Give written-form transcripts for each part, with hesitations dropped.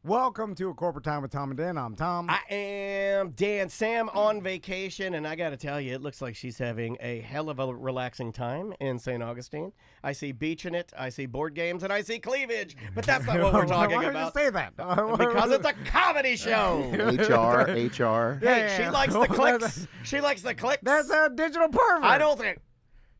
Welcome to A Corporate Time with Tom and Dan. I'm Tom. I am Dan. Sam on vacation, and I got to tell you, it looks like she's having a hell of a relaxing time in St. Augustine. I see beach in it, I see board games, and I see cleavage, but that's not what we're talking Why about. Why did you say that? Because it's a comedy show. HR. Hey, she likes the clicks. She likes the clicks. That's a digital pervert. I don't think.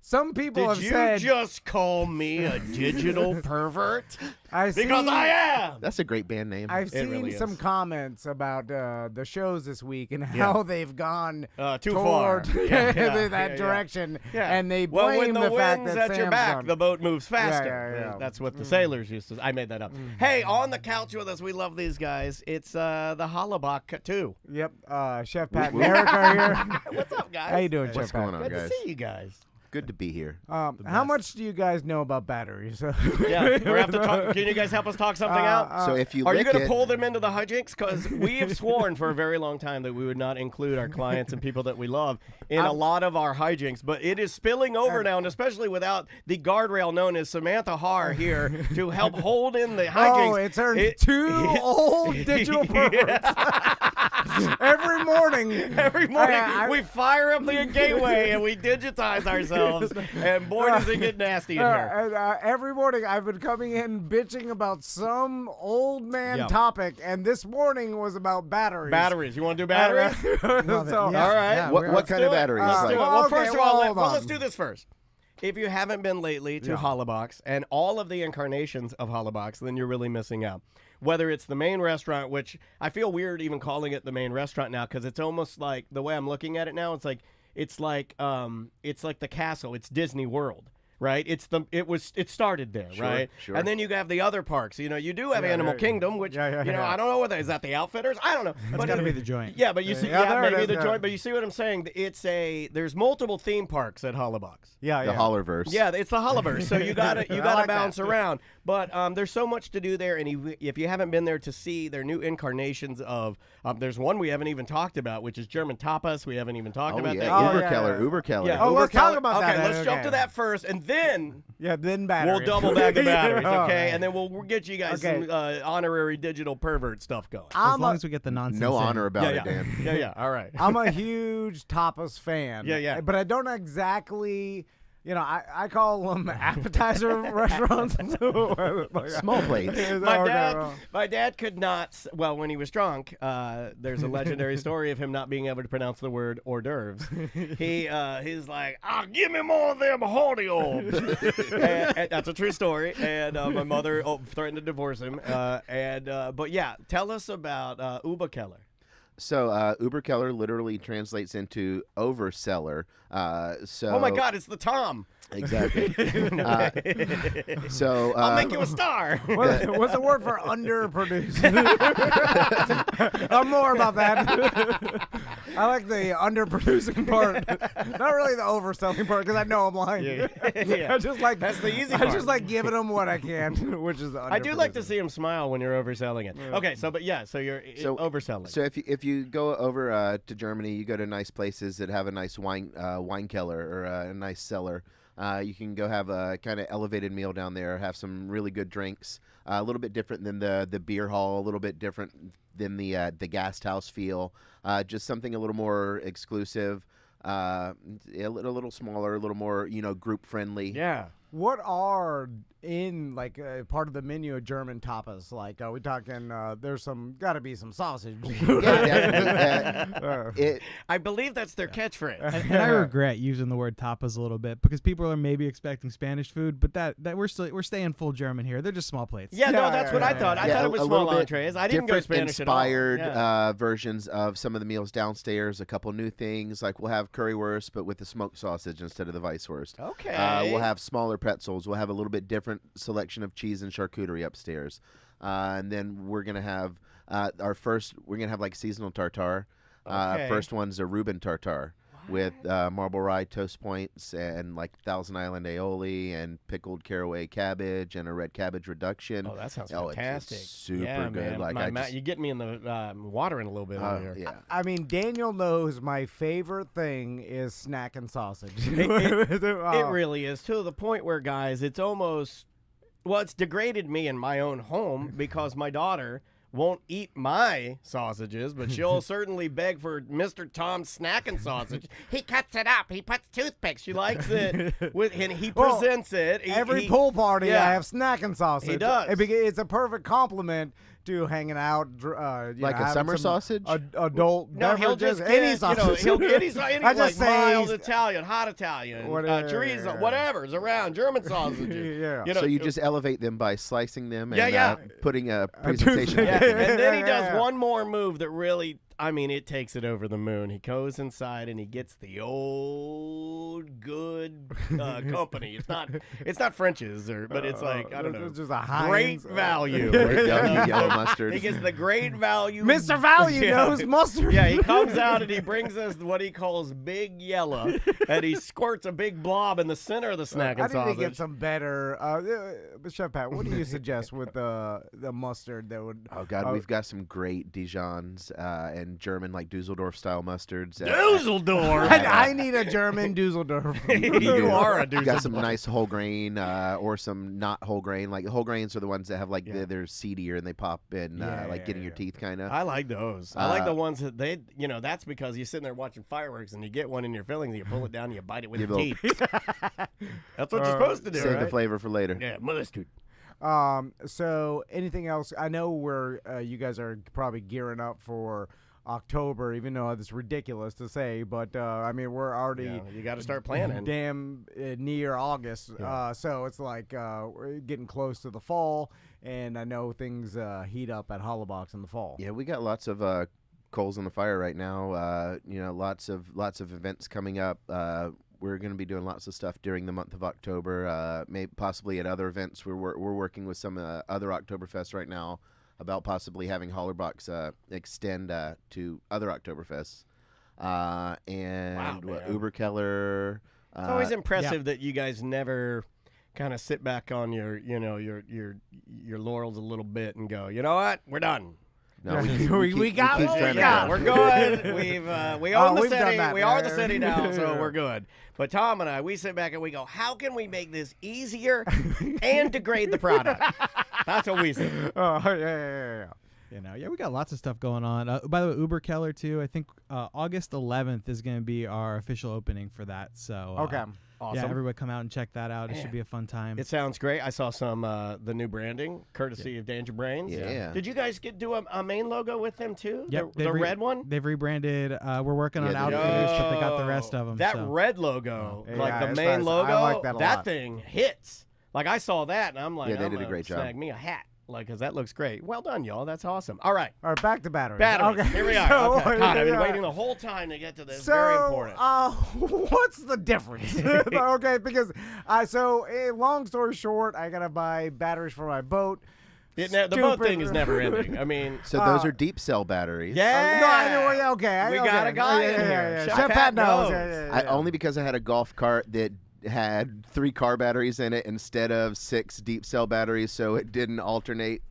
Some people have said... Did you just call me a digital pervert? Because I am. That's a great band name. I've seen really some is. comments about the shows this week and how they've gone too far that direction, and they blame when the fact wind's that at your Sam's back, gone. the boat moves faster. Yeah. That's what the sailors used to. I made that up. Hey, on the couch with us, we love these guys. It's the Hollerbach too. Yep, Chef Pat and Eric are here. What's up, guys? How you doing, What's Chef Pat? going on, Good guys? to see you guys. Good to be here. How much do you guys know about batteries? Yeah, we're gonna have to talk. Can you guys help us talk something out? So if you Are you lick going to it- pull them into the hijinks? Because we have sworn for a very long time that we would not include our clients and people that we love in a lot of our hijinks. But it is spilling over now, and especially without the guardrail known as Samantha Har here to help hold in the hijinks. Oh, it turned two old digital perverts. Every morning, we fire up the gateway and we digitize ourselves. And boy, does it get nasty in here. Every morning I've been coming in bitching about some old man topic, and this morning was about batteries. Batteries. You want to do batteries? So, All right. Yeah, what kind of batteries? Let's do it. Like, Well, okay, first of well, all, hold on. let's do this first. If you haven't been lately to Hollerbach's and all of the incarnations of Hollerbach's, then you're really missing out. Whether it's the main restaurant, which I feel weird even calling it the main restaurant now, because it's almost like the way I'm looking at it now. It's like the castle. It's Disney World. Right, it started there, right? Sure. And then you have the other parks. You know, you do have Animal Kingdom, which I don't know whether is that the Outfitters. I don't know. It's got to be the joint. Yeah, but you see, there it maybe is, the joint. But you see what I'm saying? There's multiple theme parks at Hollerbach's. the Hollerverse. Yeah, it's the Holleverse. So you gotta like bounce that. around. But there's so much to do there, and if you haven't been there to see their new incarnations of, there's one we haven't even talked about, which is German tapas. We haven't even talked about that. Oh, yet. Uberkeller. Yeah. let's talk about okay, that. let's jump to that first, and then then batteries. we'll double back the batteries, Oh, okay? man. And then we'll get you guys some honorary digital pervert stuff going. As long as we get the nonsense No in. honor about it, Dan. Yeah. All right. I'm a huge tapas fan. Yeah. But I don't exactly, I call them appetizer restaurants. Small plates. My dad could not. Well, when he was drunk, there's a legendary story of him not being able to pronounce the word hors d'oeuvres. He's like, give me more of them hors d'oeuvres. and that's a true story. And my mother threatened to divorce him. But yeah, tell us about Uberkeller. So Uberkeller literally translates into overseller. Oh my God, it's the Tom. Exactly. So I'll make you a star. What's the word for underproduced? I'm more about that. I like the underproducing part, not really the overselling part, because I know I'm lying. Yeah. I just like That's the easy I part. just like giving them what I can, which is the underproducing. I do like to see him smile when you're overselling it. Okay, so you're So- overselling. So if you go over to Germany, you go to nice places that have a nice wine cellar or a nice cellar. You can go have a kind of elevated meal down there, have some really good drinks. A little bit different than the beer hall, a little bit different than the guest house feel. Just something a little more exclusive, a little smaller, a little more group friendly. Yeah. What are in part of the menu of German tapas? Like, are we talking? There's got to be some sausage. Yeah, definitely. I believe that's their catchphrase. And I regret using the word tapas a little bit because people are maybe expecting Spanish food, but that we're staying full German here. They're just small plates. Yeah, no, that's what I thought. I thought it was a small little bit entrees. I didn't go different Spanish at all. inspired versions of some of the meals downstairs. A couple new things, like we'll have currywurst, but with the smoked sausage instead of the Weisswurst. Okay. We'll have smaller pretzels. We'll have a little bit different selection of cheese and charcuterie upstairs. And then we're going to have we're going to have like seasonal tartare. Okay. First one's a Reuben tartare with marble rye toast points and like Thousand Island aioli and pickled caraway cabbage and a red cabbage reduction. Oh, that sounds It's fantastic. super yeah, good. Man. Like you get me in the watering a little bit over here. yeah. I mean, Daniel knows my favorite thing is snack and sausage. It really is, to the point where, guys, it's almost, it's degraded me in my own home because my daughter won't eat my sausages, but she'll certainly beg for Mr. Tom's snacking sausage. He cuts it up. He puts toothpicks. She likes it, and he presents it. Every pool party, yeah. I have snacking sausage. He does. It's a perfect compliment to hanging out, Like a summer sausage? Adult No, he'll beverages, just any get, sausage. he'll get any I just like say mild he's- Italian, hot Italian, chorizo, Yeah. whatever's around, German sausages. Yeah. You know, So you just elevate them by slicing them and Yeah. putting a presentation. yeah. together. And then he does Yeah. one more move that really, I mean, it takes it over the moon. He goes inside and he gets the old good company. It's not French's, but it's like, I don't know, It's just a great Heinz, value. W yellow mustard. He gets the great value. Mr. Value knows mustard. Yeah, he comes out and he brings us what he calls big yellow, and he squirts a big blob in the center of the snack I and need to sausage. get some better. Chef Pat, what do you suggest with the mustard that would? Oh God, we've got some great Dijons and German like Dusseldorf style mustards. Dusseldorf. I need a German Dusseldorf. You are a We've Dusseldorf. got some nice whole grain or some not whole grain. Like whole grains are the ones that have like they're seedier and they pop in like getting your teeth kind of. I like those. I like the ones that they, that's because you're sitting there watching fireworks and you get one in your fillings and you pull it down and you bite it with your teeth. That's what you're supposed to do, Save right? the flavor for later. Yeah, mustard. So anything else? I know you guys are probably gearing up for October, even though it's ridiculous to say, but I mean we're already You got to start planning. damn near August, so it's like we're getting close to the fall, and I know things heat up at Hollerbach in the fall. Yeah, we got lots of coals in the fire right now. Lots of events coming up. We're going to be doing lots of stuff during the month of October. Maybe possibly at other events. We're working with some other Oktoberfests right now about possibly having Hollerbach extend to other Oktoberfests. And Uberkeller. It's always impressive that you guys never kind of sit back on your laurels a little bit and go, you know what, we're done. No, we got keep what trying we to got. go. We're good. We own the we've done city. that. We are the city now, so Yeah. we're good. But Tom and I, we sit back and we go, how can we make this easier and degrade the product? That's what we say. Oh yeah. We got lots of stuff going on. By the way, Uberkeller too. I think August 11th is going to be our official opening for that. So Okay. Awesome. yeah, everybody come out and check that out. It should be a fun time. It sounds great. I saw some the new branding, courtesy of Danger Brains. Yeah. Did you guys do a main logo with them too? Yep, The red one? They've rebranded. We're working on Yeah, they outfitters, did. but they got the rest of them. That so. red logo, Yeah, like the it's main nice. logo, I like that a lot. thing hits. Like I saw that and I'm like, Yeah, they I'm did a gonna great job. snag me a hat. Like, because that looks great. Well done, y'all. That's awesome. All right. All right, back to batteries. Batteries. Okay. Here we are. So, Okay. God, I've been yeah. waiting the whole time to get to this. So, Very important. what's the difference? Okay, because long story short, I gotta buy batteries for my boat. The boat thing Stupid. is never ending. I mean, So those are deep cell batteries. yeah. No, I know. Yeah, okay. We okay. got a guy in yeah, here. Yeah, Chef Chef Pat Pat knows. knows. Yeah. Only because I had a golf cart that had 3 car batteries in it instead of 6 deep cell batteries, so it didn't alternate.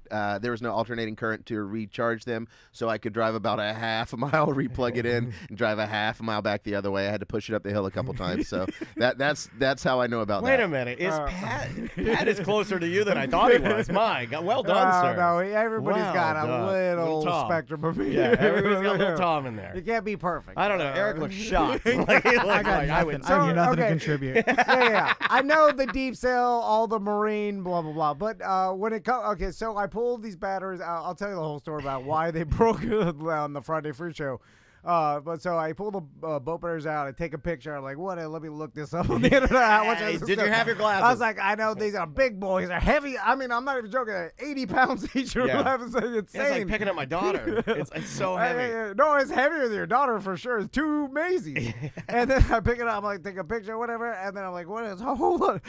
There was no alternating current to recharge them, so I could drive about a half a mile, replug it in, and drive a half a mile back the other way. I had to push it up the hill a couple times, so that's how I know about Wait that. a minute. Is Pat is closer to you than I thought he was. My God. Well done, sir. No, everybody's Well got a done. little Tom. spectrum of me. Yeah, everybody's got a little Tom in there. You can't be perfect. I don't know. Eric looks shocked. Like, he looks I got like I nothing. would. I have nothing to okay. contribute. yeah. I know the deep cell, all the marine, blah blah blah. But when it comes, okay, so I pulled these batteries. I'll tell you the whole story about why they broke on the Friday Fruit Show. But so I pull the boat batteries out. I take a picture. I'm like, what? Let me look this up on the internet. How much Hey, is this did you stuff? have your glasses? I was like, I know these are big boys. They're heavy. I mean, I'm not even joking. They're 80 pounds each. Yeah. It's insane. It's like picking up my daughter. It's so heavy. No, it's heavier than your daughter for sure. It's 2 Macy's. And then I pick it up. I'm like, take a picture, whatever. And then I'm like, what is? Hold on.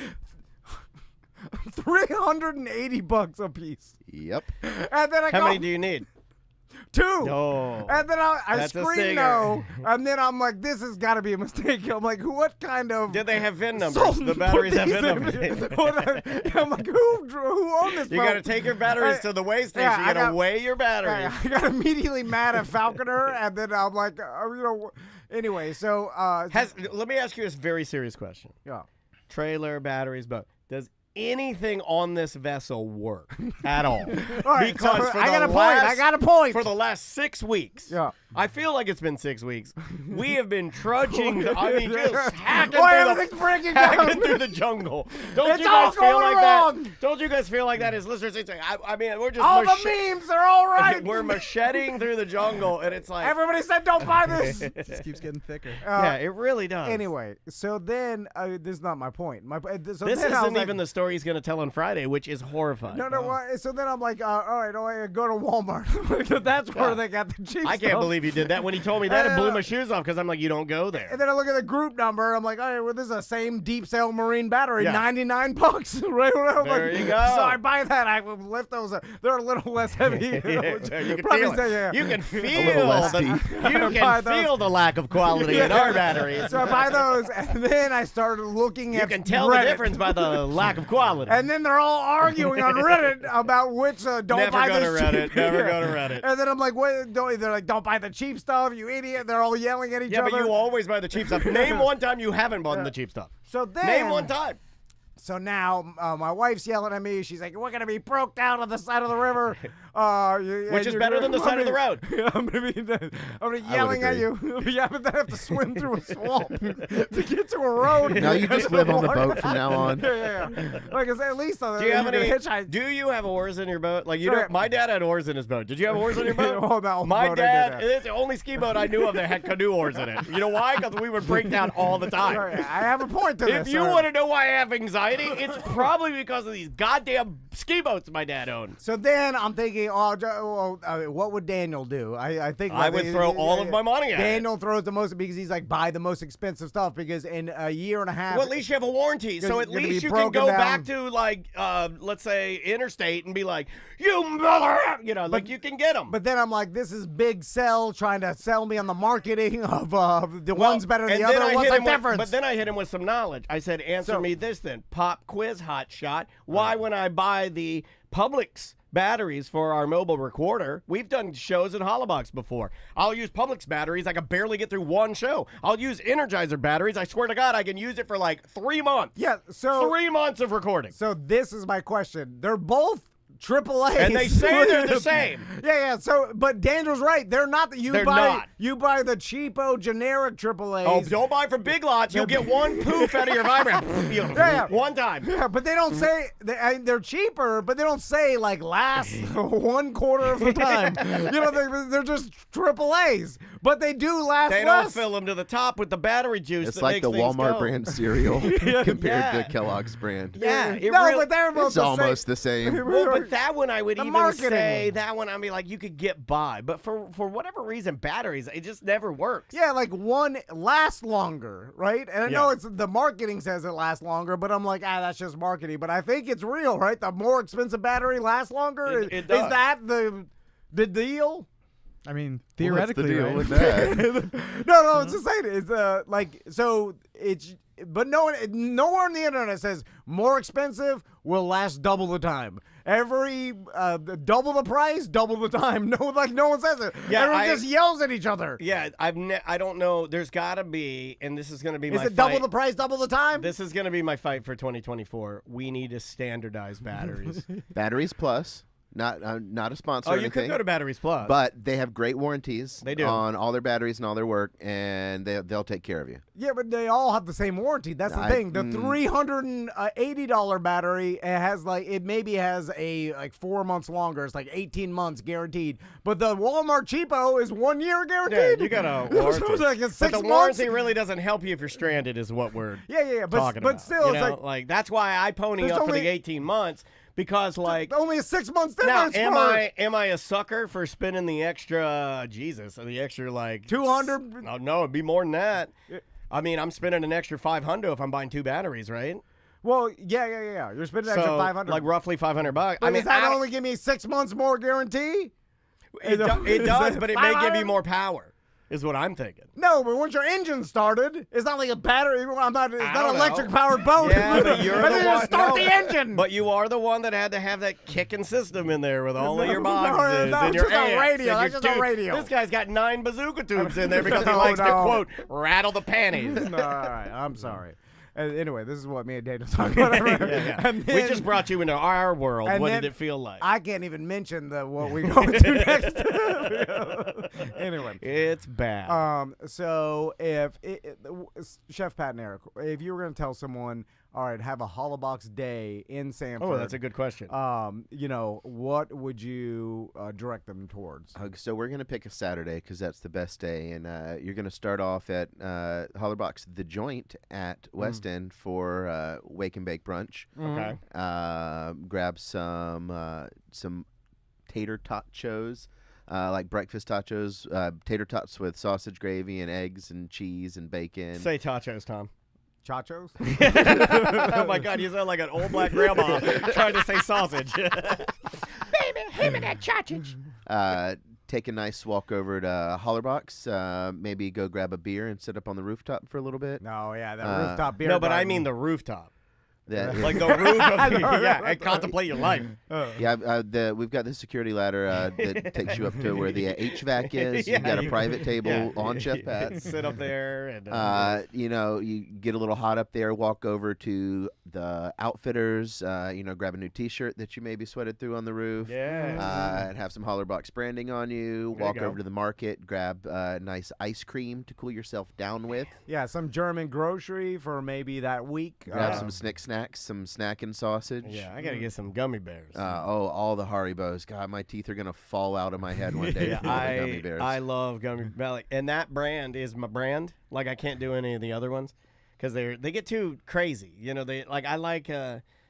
$380 a piece. Yep. And then I How go many do you need? 2. No. And then I That's a scream singer. no. And then I'm like, this has got to be a mistake. I'm like, what kind of? Did they have VIN numbers? Sultan The put batteries have these VIN in? numbers. I'm like, who owned this? You boat? got to take your batteries to the weigh station. Yeah, You I got to got- weigh your batteries. I got immediately mad at Falconer, and then I'm like, anyway, so Let me ask you a very serious question. yeah. Trailer, batteries, boat. anything on this vessel work at all. All right, so Because for I the got a point. last- I got a point. For the last 6 weeks, Yeah. I feel like it's been 6 weeks. We have been trudging. I mean, just hacking, Boy, through, everything's breaking hacking down. through the jungle. Don't It's you guys all feel going like wrong. that? Don't you guys feel like that as listeners? I mean, we're just All the memes are all right. we're macheting through the jungle, and it's like, Everybody said don't buy this. It just keeps getting thicker. yeah, it really does. Anyway, so then this is not my point. So This then I was isn't like, even the story he's going to tell on Friday, which is horrifying. No. So then I'm like, all right, I go to Walmart. That's where they got the cheap I can't stuff. believe he did that. When he told me that, it blew my shoes off because I'm like, you don't go there. And then I look at the group number. I'm like, all right, well, this is the same deep cell marine battery, Yeah. $99. Right? I'm There like, you go. So I buy that. I will lift those. They're a little less heavy. You can Probably feel say, it. yeah. You can feel little less the, deep. you Buy can those. feel the lack of quality in our batteries. So I buy those, and then I started looking You at can tell Reddit. the difference by the lack of quality. And then they're all arguing on Reddit about which don't Never buy go this to Reddit. cheap. Never go to Reddit. And then I'm like, wait, they're like, don't buy the cheap stuff, you idiot. They're all yelling at each Yeah, other. but you always buy the cheap stuff. Name one time you haven't bought the cheap stuff. So then, Name one time. So now my wife's yelling at me. She's like, we're going to be broke down on the side of the river. Which is better than the side of the road. I'm going to be yelling at you. Yeah, but then I have to swim through a swamp to get to a road. Now you just live on the boat from now on. Yeah. Like I said, at least Do you have any? hitchhike. Do you have oars in your boat? Like you Sure. know, my dad had oars in his boat. Did you have oars in your boat? Oh, no, My boat I dad. did It's the only ski boat I knew of that had canoe oars in it. You know why? Because we would break down all the time. Sorry, I have a point to If this. you sir. want to know why I have anxiety, it's probably because of these goddamn ski boats my dad owned. So then I'm thinking, what would Daniel do? I think I would throw all of my money at it. Daniel throws the most because he's like buy the most expensive stuff because in a year and a half. Well, at least you have a warranty, so at You're gonna least be you can broken go down. back to like, let's say, interstate and be like, "You mother," like you can get them. But then I'm like, this is big sell trying to sell me on the marketing of the one's better than the and then other. I What's hit the him with- difference? But then I hit him with some knowledge. I said, "Answer me this then. Pop quiz, hot shot. Why, when I buy the Publix batteries for our mobile recorder, we've done shows at Hollerbach before. I'll use Publix batteries. I can barely get through one show. I'll use Energizer batteries. I swear to God, I can use it for like 3 months. Yeah, so 3 months of recording. So this is my question. They're both AAA. And they say they're the same. Yeah. So, but Daniel's right. They're not. They're not. You buy the cheapo generic AAAs. Oh, don't buy from Big Lots. You'll get one poof out of your vibrator. Yeah. One time. Yeah, but they don't say they're cheaper, but they don't say like last 1/4 of the time. They're just AAAs, but they do last They less. don't fill them to the top with the battery juice. It's that like makes the things Walmart go. brand cereal compared Yeah. to Kellogg's brand. Yeah, it no, really- but they're both It's the almost same. the same. Well, but that one I would The even marketing. say that one I'd be like you could get by, but for whatever reason batteries it just never works. Yeah, like one lasts longer, right? And I know it's the marketing says it lasts longer, but I'm like, that's just marketing. But I think it's real, right? The more expensive battery lasts longer. It Is does. that the deal? I mean, What's theoretically, the deal right? with that? No, it's just saying it's like so it's. But nowhere on the internet says more expensive will last double the time. Every double the price, double the time. No one says it. Yeah, Everyone just yells at each other. Yeah, I don't know. There's got to be, and this is going to be Is my it double fight. the price, double the time? This is going to be my fight for 2024. We need to standardize batteries. Batteries Plus, not a sponsor Oh, or you anything. could go to Batteries Plus. But they have great warranties They do. on all their batteries and all their work, and they'll take care of you. Yeah, but they all have the same warranty. That's the thing. The $380 battery it maybe has a like 4 months longer. It's like 18 months guaranteed. But the Walmart cheapo is 1 year yeah, guaranteed. you got a So warranty. it's like it's 6 but the months. warranty really doesn't help you if you're stranded, is what we're Yeah. talking But about. still, You it's know? like that's why I pony there's up for only- the 18 months because like. only a 6 months Now, difference. am I a sucker for spending the extra the extra like 200? No, it'd be more than that. I mean, I'm spending an extra $500 if I'm buying 2 batteries, right? Well, yeah. You're spending an extra So, $500. like roughly $500. But I mean, does that only give me 6 months more guarantee? it does, Is that but it may give you 500? more power. Is what I'm thinking. No, but once your engine started, it's not like a battery. It's not an don't electric know. powered boat. Yeah, but you're And the then you one. start no, the engine. But you are the one that had to have that kicking system in there with all of your No, boxes no, and your just a amps radio. and That's your just a tube. radio. This guy's got 9 bazooka tubes in there because he No, likes to no. quote rattle the panties. No, all right, I'm sorry. Anyway, this is what me and Daniel talk about. Yeah. And We then- just brought you into our world. and What then did it feel like? I can't even mention what we go to next. Anyway. It's bad. So if Chef Pat and Eric, if you were going to tell someone, all right, have a Hollerbach day in Sanford. Oh, that's a good question. What would you direct them towards? So we're going to pick a Saturday because that's the best day. And you're going to start off at Hollerbach's The Joint at West End for wake and bake brunch. Okay. Grab some tater tachos, like breakfast tachos, tater tots with sausage gravy and eggs and cheese and bacon. Say tachos, Tom. Chachos? Oh my God, you sound like an old black grandma trying to say sausage. Baby, him and that sausage. Take a nice walk over to Hollerbach's. Maybe go grab a beer and sit up on the rooftop for a little bit. No, yeah, that rooftop beer. No, but I garden. mean the rooftop. Like The roof of and contemplate your life. we've got the security ladder that takes you up to where the HVAC is. Yeah, You've got a private table on Yeah. Chef Pat's. Sit up there and you get a little hot up there. Walk over to the Outfitters. Grab a new T-shirt that you maybe sweated through on the roof. And have some Hollerbach branding on you. There Walk you go. over to the market. Grab nice ice cream to cool yourself down with. Yeah, some German grocery for maybe that week. Grab some snacks, some snacking sausage. Yeah, I gotta get some gummy bears. All the Haribos. God, my teeth are gonna fall out of my head one day. from all the gummy bears. I love gummy bears, and that brand is my brand. Like I can't do any of the other ones because they get too crazy.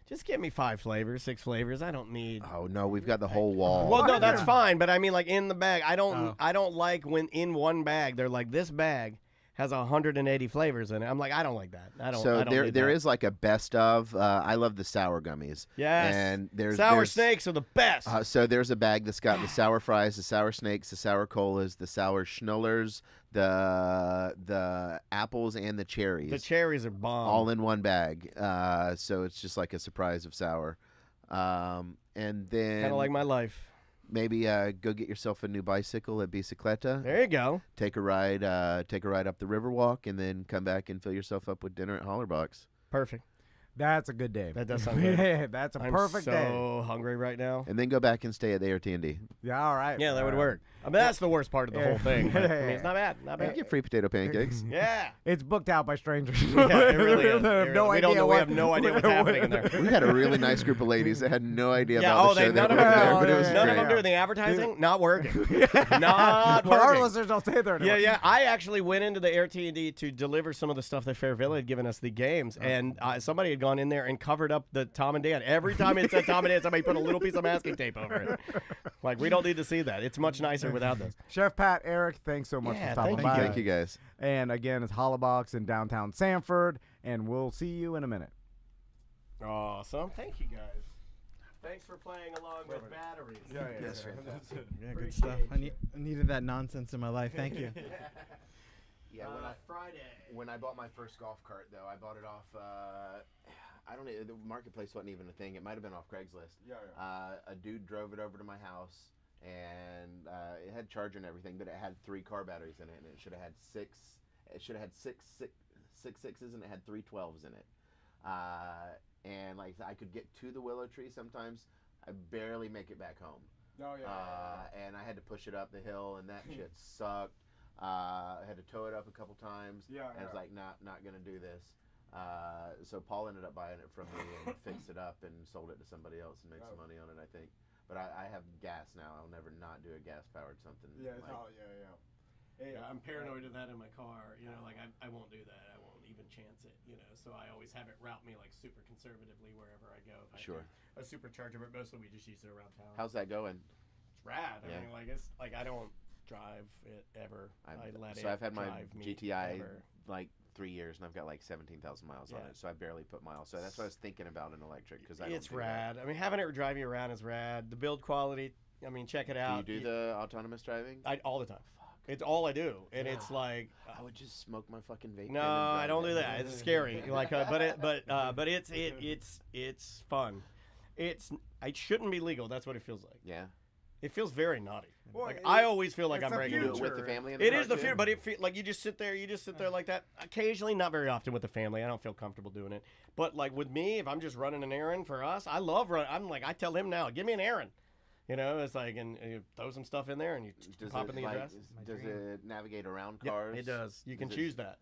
Just give me 5 flavors, 6 flavors. I don't need. Oh no, we've got the whole wall. Well, no, that's fine, but I mean, like in the bag, I don't like when in one bag they're like this bag has 180 flavors in it. I'm like, I don't like that. I don't. So I don't there need there that. is like a best of. I love the sour gummies. Yes. And there's sour snakes are the best. So there's a bag that's got the sour fries, the sour snakes, the sour colas, the sour schnullers, the apples, and the cherries. The cherries are bomb. all in one bag. So it's just like a surprise of sour. And then Kind of like my life. maybe go get yourself a new bicycle at Bicicleta. There you go. Take a ride up the Riverwalk, and then come back and fill yourself up with dinner at Hollerbach's. Perfect. That's a good day. That does sound good. Yeah, that's a I'm perfect day. so hungry right now. And then go back and stay at the AirT&D. Yeah, all right. Yeah, that would All work. I mean, that's the worst part of the whole thing. But, I mean, it's not bad. Not You bad. get free potato pancakes. Yeah. It's booked out by strangers. Yeah, it really is. They have It no really- idea we have no idea what's happening in there. We had a really nice group of ladies that had no idea Yeah, about the show none that of were them, there, but it was yeah, none great. of them doing the advertising. Not working. Not Well, our working. listeners don't stay there Yeah, anymore. yeah. I actually went into the AirT&D to deliver some of the stuff that Fairville had given us the games, and somebody had gone in there and covered up the Tom and Dan. Every time it said Tom and Dan, somebody put a little piece of masking tape over it. Like, we don't need to see that. It's much nicer without this. Chef Pat, Eric, thanks so much Yeah, for stopping thank by. Thank you guys. And again, it's Hollerbach in downtown Sanford, and we'll see you in a minute. Awesome. Thank you, guys. Thanks for playing along with batteries. Yes, sir. Yeah, good stuff. I needed that nonsense in my life. Thank you. Yeah, Friday. when I bought my first golf cart, though, I bought it off. I don't know. The marketplace wasn't even a thing. It might have been off Craigslist. A dude drove it over to my house, and it had charger and everything, but it had 3 car batteries in it, and it should have had 6. It should have had six sixes, and it had 3 12s in it. And like I could get to the willow tree sometimes. I barely make it back home. And I had to push it up the hill, and that shit sucked. I had to tow it up a couple times. And I was like, not gonna do this. So Paul ended up buying it from me and fixed it up and sold it to somebody else and made some money on it, I think. But I have gas now. I'll never not do a gas-powered something. I'm paranoid of that in my car. You know, like I won't do that. I won't even chance it. You know, so I always have it route me like super conservatively wherever I go. If I Sure. do a supercharger, but mostly we just use it around town. How's that going? It's rad. Yeah. I mean, like it's like I don't drive it ever. I've had my drive me GTI ever. like 3 years, and I've got like 17,000 miles on Yeah. it, so I barely put miles. So that's what I was thinking about an electric, because It's rad. I mean, having it drive you around is rad. The build quality. I mean, check it out. Do you do the autonomous driving? all the time. It's all I do, and it's like I would just smoke my fucking vape. no, I don't do that. It's scary. Like, but it's fun. It shouldn't be legal. That's what it feels like. Yeah. It feels very naughty. Well, Like I always feel like it's I'm the breaking You the do future. it with the family. In the It car, is the too? fear, but like you just sit there like that. Occasionally, not very often with the family. I don't feel comfortable doing it. But like with me, if I'm just running an errand for us, I love running. I'm like, I tell him now, give me an errand. You know, it's like, and you throw some stuff in there and you pop in the address. Does it navigate around Yep, cars? it does. You can Does it- choose that.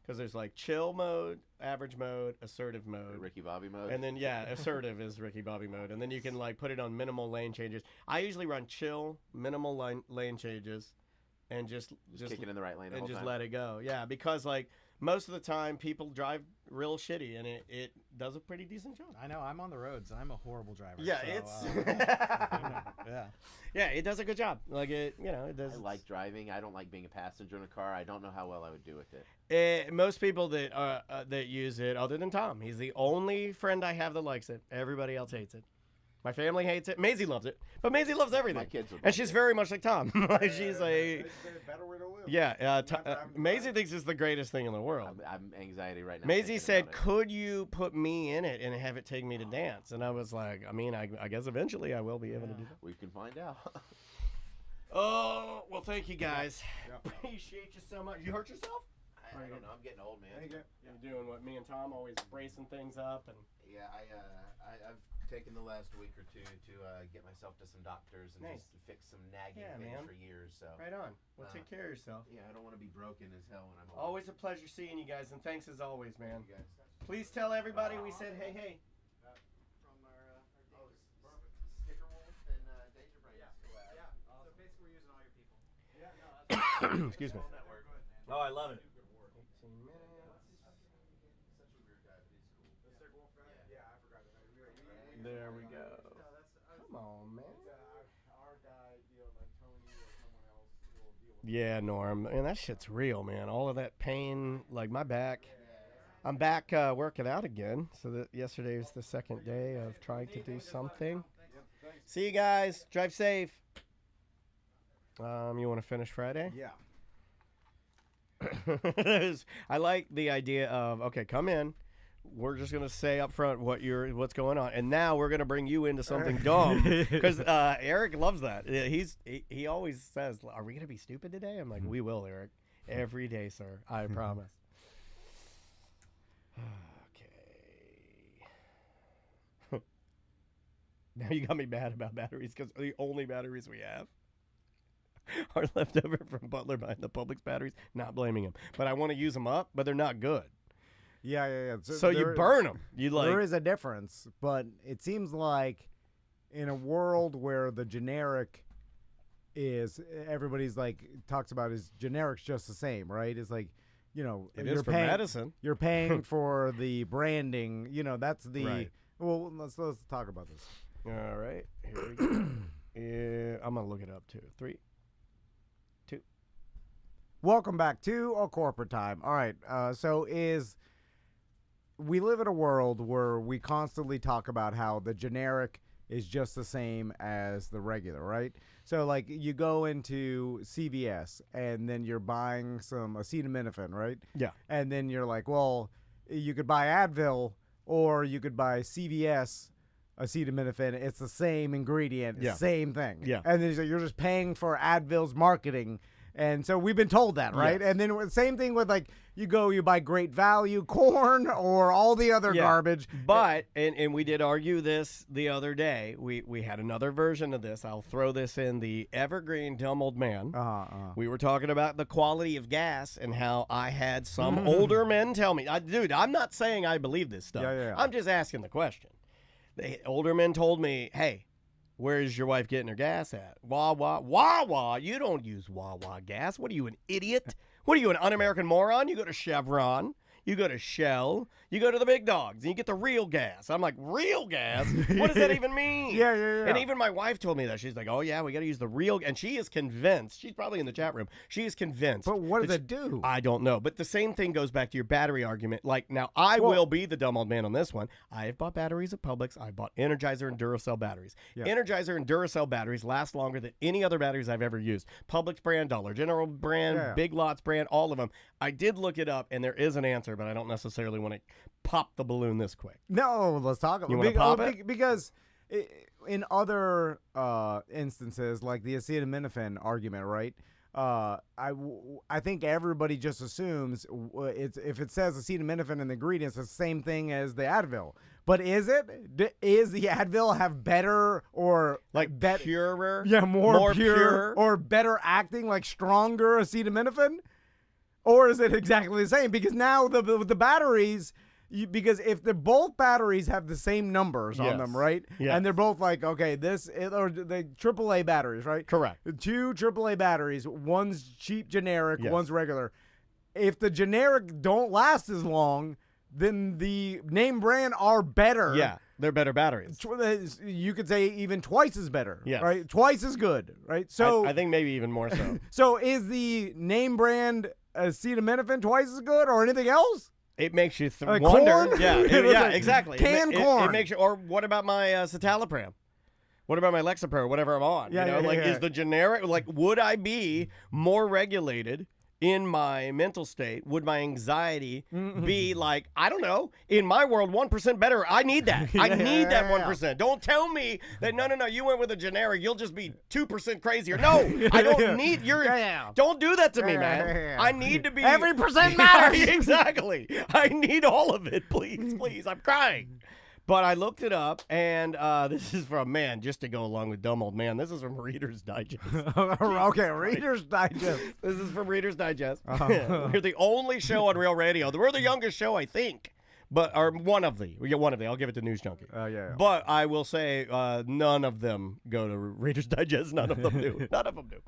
Because there's like chill mode, average mode, assertive mode. Ricky Bobby mode. And then, yeah, assertive is Ricky Bobby mode. And then you can like put it on minimal lane changes. I usually run chill, minimal lane changes, and just kick it in the right lane the and whole just time. let it go. Yeah, because like most of the time people drive real shitty and it does a pretty decent job. I know. I'm on the roads. I'm a horrible driver. Yeah, so, it's yeah. yeah, it does a good job. Like it does. I like driving. I don't like being a passenger in a car. I don't know how well I would do with it. Most people that use it, other than Tom, he's the only friend I have that likes it. Everybody else hates it. My family hates it. Maisie loves it, but Maisie loves everything. My kids would And love she's it. very much like Tom. Like she's a It's a better way to live. yeah. Maisie thinks it's the greatest thing in the world. I'm anxiety right now. Maisie thinking said, about it. "Could you put me in it and have it take me to dance?" And I was like, "I mean, I guess eventually I will be able to do that." We can find out. Oh well, thank you guys. Yeah. Appreciate you so much. You hurt yourself? I don't know. I'm getting old, man. You're doing what me and Tom always bracing things up and. Yeah, I've taken the last week or two to get myself to some doctors and Nice. just fix some nagging Yeah, things man. for years. So Right on. Well, take care of yourself. yeah, I don't want to be broken as hell when I'm old. Always a pleasure seeing you guys, and thanks as always, man. You guys. Please tell everybody we said hey, hey. From our Sticker Wolf and Danger Brains collab. So basically, we're using all your people. Excuse me. Network. Oh, I love it. 18 minutes. Such a weird guy, but he's cool. Yeah, I forgot that. There we go. Come on, man. Our guy, like Tony or someone else will deal with Yeah, Norm. And that shit's real, man. All of that pain, like my back. I'm back working out again. So that yesterday was the second day of trying to do something. See you guys. Drive safe. You want to finish Friday? Yeah. I like the idea of, okay, come in. We're just gonna say up front what's going on, and now we're gonna bring you into something dumb because Eric loves that. He always says, "Are we gonna be stupid today?" I'm like, "We will, Eric. Every day, sir. I promise." Okay. Now you got me mad about batteries because the only batteries we have are left over from Butler buying the Publix batteries. Not blaming him, but I want to use them up, but they're not good. Yeah. So you burn them. You like. There is a difference, but it seems like in a world where the generic is everybody's like talks about is generics just the same, right? It's like, It you're is for paying, medicine. You're paying for the branding. That's the Right. Well, let's talk about this. All right, here we go. Yeah, I'm gonna look it up too. 3, 2. Welcome back to A Corporate Time. All right, we live in a world where we constantly talk about how the generic is just the same as the regular, right? So, like, you go into CVS and then you're buying some acetaminophen, right? Yeah. And then you're like, well, you could buy Advil or you could buy CVS acetaminophen. It's the same ingredient, Yeah. same thing. Yeah. And then you're just paying for Advil's marketing. And so we've been told that, right? Yes. And then same thing with, like, you buy Great Value corn or all the other Yeah. garbage. But and we did argue this the other day. We had another version of this. I'll throw this in the evergreen dumb old man. We were talking about the quality of gas and how I had some older men tell me, dude, I'm not saying I believe this stuff. Yeah. I'm just asking the question. The older men told me, hey, where's your wife getting her gas at? Wawa. Wawa. You don't use Wawa gas. What are you, an idiot? What are you, an un-American moron? You go to Chevron. You go to Shell. You go to the big dogs, and you get the real gas. I'm like, real gas? What does that even mean? Yeah. And even my wife told me that. She's like, oh, yeah, we got to use the real. And she is convinced. She's probably in the chat room. She is convinced. But what does that it do? I don't know. But the same thing goes back to your battery argument. Like, now, I will be the dumb old man on this one. I have bought batteries at Publix. I bought Energizer and Duracell batteries. Yeah. Energizer and Duracell batteries last longer than any other batteries I've ever used. Publix brand, Dollar General brand, Yeah. Big Lots brand, all of them. I did look it up, and there is an answer, but I don't necessarily want to pop the balloon this quick. No, let's talk about You wanna pop it? Because in other instances, like the acetaminophen argument, right? I think everybody just assumes if it says acetaminophen in the ingredients, it's the same thing as the Advil. But is it? Is the Advil have better or like purer? Yeah, more pure or better acting, like stronger acetaminophen? Or is it exactly the same? Because now the batteries. Because if both batteries have the same numbers on them, right? Yes. And they're both like, okay, or the AAA batteries, right? Correct. 2 AAA batteries, one's cheap generic, Yes. one's regular. If the generic don't last as long, then the name brand are better. Yeah, they're better batteries. You could say even twice as better, Yes. right? Twice as good, right? So I think maybe even more so. So is the name brand acetaminophen twice as good or anything else? It makes you Like wonder. corn? Yeah, yeah, exactly. Canned It corn. makes you. Or what about my citalopram? What about my Lexapro? Whatever I'm on. Yeah, you know, yeah, like yeah. is the generic? Like, would I be more regulated in my mental state? Would my anxiety be like, I don't know, in my world, 1% better? I need that. I need that 1%. Don't tell me that no, you went with a generic, you'll just be 2% crazier. No, I don't need your. Don't do that to me, man. I need to be Every percent matters. Exactly. I need all of it, please, please. I'm crying. But I looked it up, and this is from, man, just to go along with dumb old man, this is from Reader's Digest. Okay, Reader's Digest. This is from Reader's Digest. We're the only show on Real Radio. We're the youngest show, I think. Or one of the. We get one of the. I'll give it to News Junkie. Yeah. But I will say none of them go to Reader's Digest. None of them do. None of them do.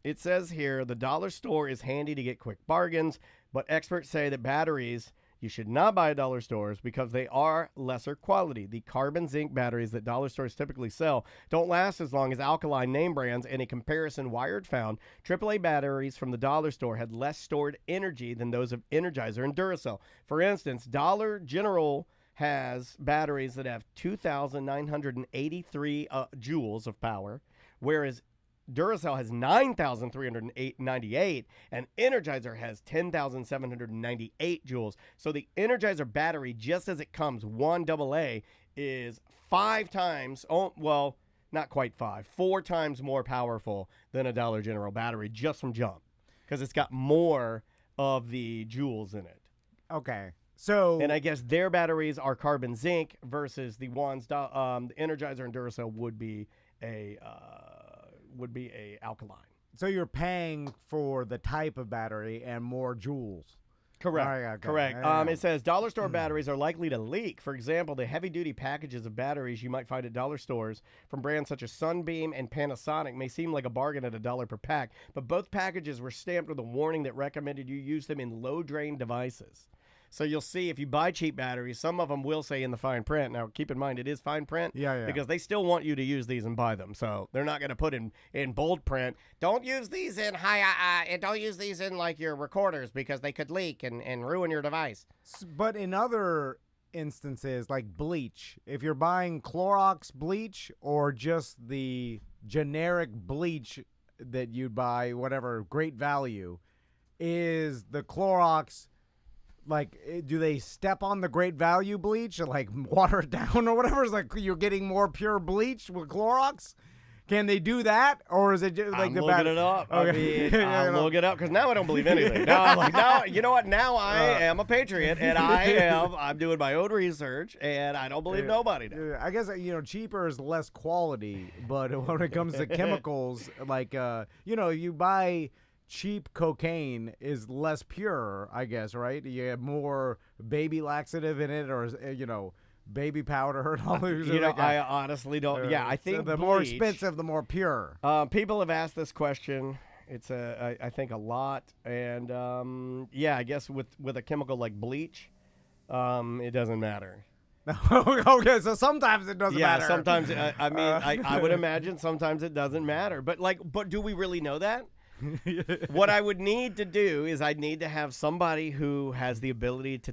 It says here, the dollar store is handy to get quick bargains, but experts say that batteries you should not buy at dollar stores because they are lesser quality. The carbon zinc batteries that dollar stores typically sell don't last as long as alkaline name brands. In a comparison Wired found, AAA batteries from the dollar store had less stored energy than those of Energizer and Duracell. For instance, Dollar General has batteries that have 2,983 joules of power, whereas Duracell has 9,398, and Energizer has 10,798 joules. So the Energizer battery, just as it comes, 1 AA, is 5 times, well, not quite 5, 4 times more powerful than a Dollar General battery just from jump, because it's got more of the joules in it. Okay. So, and I guess their batteries are carbon zinc versus the ones, the Energizer and Duracell would be a alkaline. So you're paying for the type of battery and more joules. Correct. Okay. Correct. Yeah. It says dollar store batteries are likely to leak. For example, the heavy-duty packages of batteries you might find at dollar stores from brands such as Sunbeam and Panasonic may seem like a bargain at $1 per pack, but both packages were stamped with a warning that recommended you use them in low-drain devices. So you'll see if you buy cheap batteries, some of them will say in the fine print. Now, keep in mind, it is fine print. Yeah. Because they still want you to use these and buy them. So they're not going to put in bold print, don't use these in and don't use these in like your recorders because they could leak and ruin your device. But in other instances, like bleach, if you're buying Clorox bleach or just the generic bleach that you'd buy, whatever, great value, is the Clorox... Like, do they step on the great value bleach and, like, water it down or whatever? It's like you're getting more pure bleach with Clorox? Can they do that? Or is it just like I'm the looking it up. Okay. I'll look it up because now I don't believe anything. Now, you know what? Now I am a patriot and I'm doing my own research and I don't believe nobody now. I guess, cheaper is less quality, but when it comes to chemicals, like, you buy... cheap cocaine is less pure, I guess, right? You have more baby laxative in it, or baby powder and all those. I honestly don't. I think so the more expensive, the more pure. People have asked this question. It's I think a lot, and I guess with a chemical like bleach, it doesn't matter. Okay, so sometimes it doesn't matter. Yeah, sometimes. I would imagine sometimes it doesn't matter. But do we really know that? What I would need to do is I'd need to have somebody who has the ability to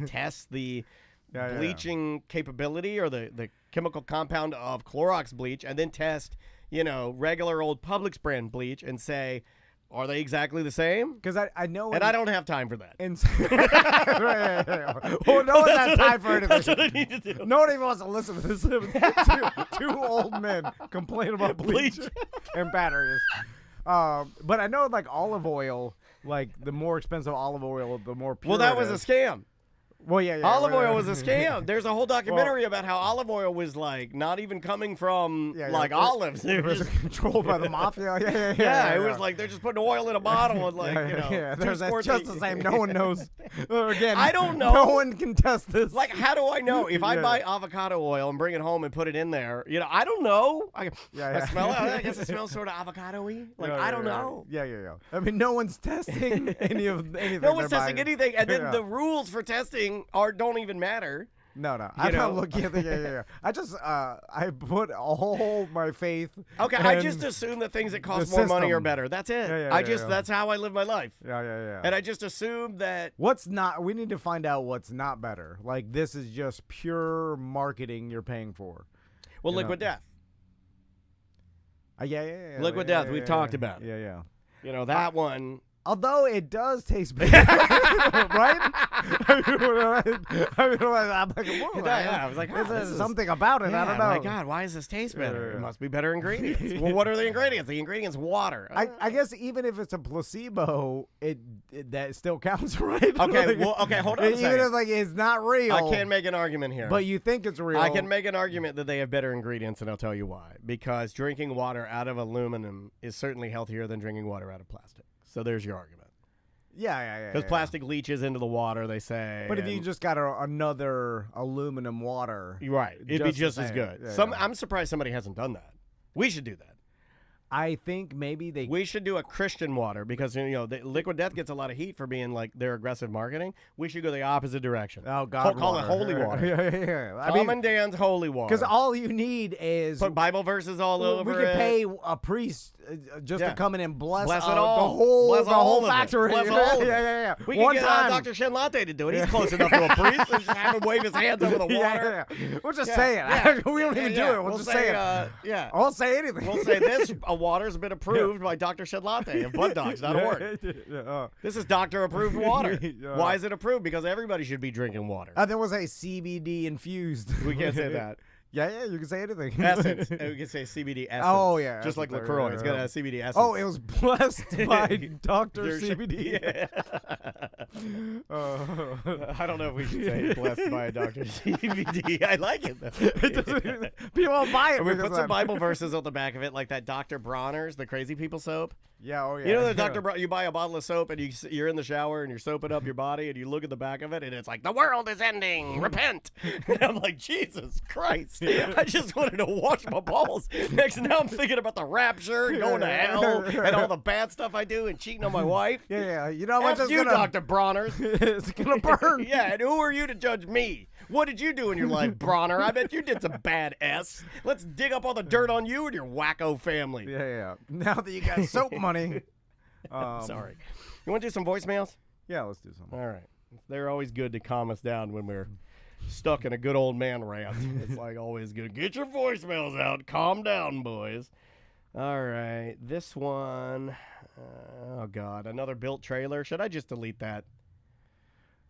test the bleaching capability or the chemical compound of Clorox bleach and then test, regular old Publix brand bleach and say, Are they exactly the same? Because I know. And I don't have time for that. Well, no one has time for anything. That's what I need to do. No one even wants to listen to this. Two old men complain about bleach and batteries. But I know, like, olive oil, like, the more expensive olive oil, the more pure. Well, that it was is. a scam. Well, yeah. Olive oil was a scam. There's a whole documentary about how olive oil was like not even coming from olives. It was controlled by the mafia. Yeah, it was like they're just putting oil in a bottle and like That's just the same. No one knows. Again, I don't know. No one can test this. Like, how do I know if I buy avocado oil and bring it home and put it in there? I don't know. I smell it. I guess it smells sort of avocado-y. Like, I don't know. Yeah. I mean, no one's testing anything. No one's testing anything, and then the rules for testing don't even matter. No. I'm not looking at the I just I put all my faith. Okay, I just assume that things that cost more money are better. That's it. That's how I live my life. Yeah. And I just assume that we need to find out what's not better. Like, this is just pure marketing you're paying for. Well, liquid death. Yeah. Liquid death. We've talked about. Yeah. That one. Although it does taste better, right? I'm like, whoa, I was like, there's something about it. I don't know. My God, why does this taste better? It must be better ingredients. Well, what are the ingredients? The ingredients, water. I guess even if it's a placebo, that still counts, right? Okay, hold on a second. Even if it's not real. I can't make an argument here. But you think it's real. I can make an argument that they have better ingredients, and I'll tell you why. Because drinking water out of aluminum is certainly healthier than drinking water out of plastic. So there's your argument. Yeah. Because plastic leaches into the water, they say. But if you just got another aluminum water, right, it'd be just as good. Yeah, I'm surprised somebody hasn't done that. We should do that. I think maybe we should do a Christian water because the Liquid Death gets a lot of heat for being like their aggressive marketing. We should go the opposite direction. Oh God, call it holy water. Yeah. Tom and Dan's holy water. Because all you need is put Bible verses all over. We could pay a priest just to come in and bless it all. the whole factory. Bless all of it. Yeah. We can get Dr. Shen Latte to do it. He's close enough to a priest. Let's just have him wave his hands over the water. Yeah. We'll just say it. We don't even do it. We'll just say it. Yeah. I won't say anything. We'll say this water's been approved by Dr. Shed Latte of BudDogs.org. This is doctor approved water. Why is it approved? Because everybody should be drinking water. There was a CBD infused. We can't say that. Yeah, you can say anything. Essence. We can say CBD essence. Oh, yeah. Just like LaCroix. It's got a CBD essence. Oh, it was blessed by Dr. CBD. Yeah. I don't know if we should say blessed by Dr. CBD. I like it, though. People will buy it. We put some Bible verses on the back of it, like that Dr. Bronner's, the crazy people soap. Yeah, You know the you buy a bottle of soap and you're in the shower and you're soaping up your body and you look at the back of it and it's like, the world is ending. Repent. And I'm like, Jesus Christ. I just wanted to wash my balls. Now I'm thinking about the rapture and going to hell and all the bad stuff I do and cheating on my wife. Yeah. You know what? You, Dr. Bronner's. It's going to burn. Yeah, and who are you to judge me? What did you do in your life, Bronner? I bet you did some bad S. Let's dig up all the dirt on you and your wacko family. Yeah. Now that you got soap money. Sorry. You want to do some voicemails? Yeah, let's do something. All right. They're always good to calm us down when we're stuck in a good old man rant. It's like always good. Get your voicemails out. Calm down, boys. All right. This one. Oh, God. Another built trailer. Should I just delete that?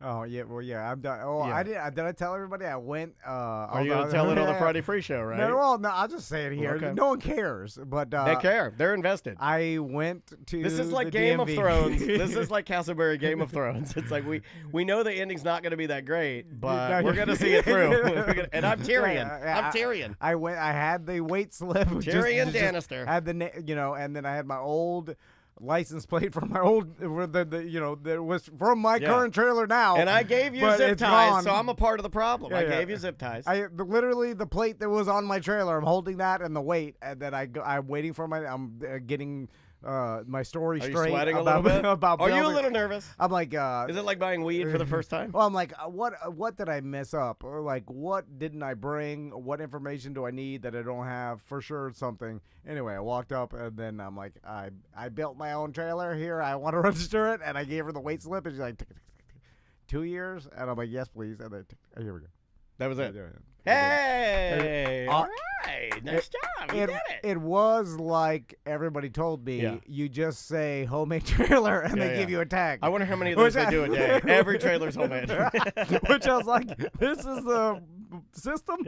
Oh, yeah. Well, yeah. I'm done. Oh, Yeah. Did I tell everybody I went? Are you going to tell it on the Friday Free Show, right? No, I'll just say it here. Okay. No one cares. But They care. They're invested. I went to This is like the Game of DMV. Thrones. This is like Castleberry Game of Thrones. It's like we know the ending's not going to be that great, but we're going to see it through. And I'm Tyrion. I'm Tyrion. I went. I had the weight slip. Tyrion Lannister. Had the and then I had my old license plate from my old that was from my current trailer now. And I gave you but zip it's ties, gone. so I'm a part of the problem. I Yeah. gave you zip ties. Literally the plate that was on my trailer. I'm holding that and the weight, and then I'm waiting for I'm getting my story Are you straight sweating a about little bit? about Are you a building. little nervous? I'm like, Is it like buying weed for the first time? Well, I'm like, what did I mess up? Or like, what didn't I bring? What information do I need that I don't have? For sure, something. Anyway, I walked up and then I'm like, I built my own trailer here. I want to register it, and I gave her the weight slip, and she's like, 2 years, and I'm like, yes, please. And then here we go. That was it. Hey, all right, nice job. You did it. It was like everybody told me. Yeah. You just say homemade trailer, and they give you a tag. I wonder how many of those they do a day. Every trailer's homemade. Which I was like, this is the system.